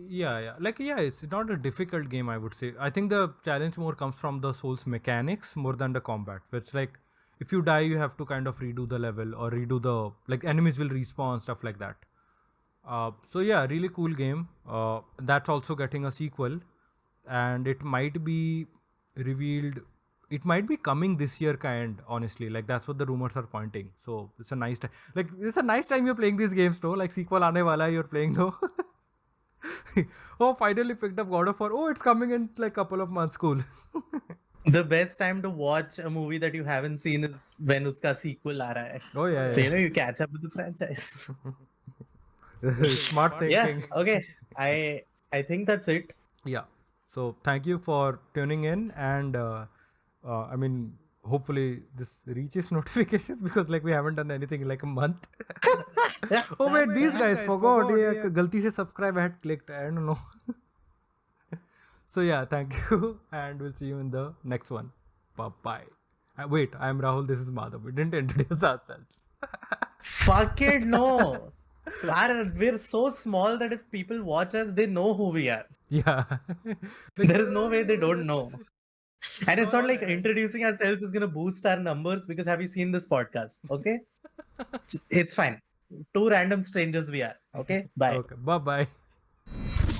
Yeah. It's not a difficult game, I would say. I think the challenge more comes from the Souls mechanics more than the combat. It's like if you die, you have to kind of redo the level or redo the like enemies will respawn, stuff like that. So yeah, really cool game. That's also getting a sequel, and it might be revealed it might be coming this year, honestly. Like that's what the rumors are pointing. So it's a nice time. Like it's a nice time you're playing these games, though. Like sequel aane wala hai, you're playing though. Oh, finally picked up God of War. Oh, it's coming in like couple of months. Cool. The best time to watch a movie that you haven't seen is when uska sequel aa raha hai. Oh yeah, So yeah. you catch up with the franchise. Smart thinking. Yeah. Okay. I think that's it. Yeah. So thank you for tuning in, and I mean, hopefully this reaches notifications because like we haven't done anything in like a month. Oh wait, these guys forgot. Yeah, galti se subscribe I had clicked. I don't know. So yeah, thank you, and we'll see you in the next one. Bye bye. Wait, I'm Rahul. This is Madhav. We didn't introduce ourselves. Fuck it, no. We're so small that if people watch us, they know who we are. Yeah. There is no way they don't know. And it's not like introducing ourselves is going to boost our numbers because have you seen this podcast? Okay. It's fine. Two random strangers we are. Okay. Bye. Okay. Bye bye.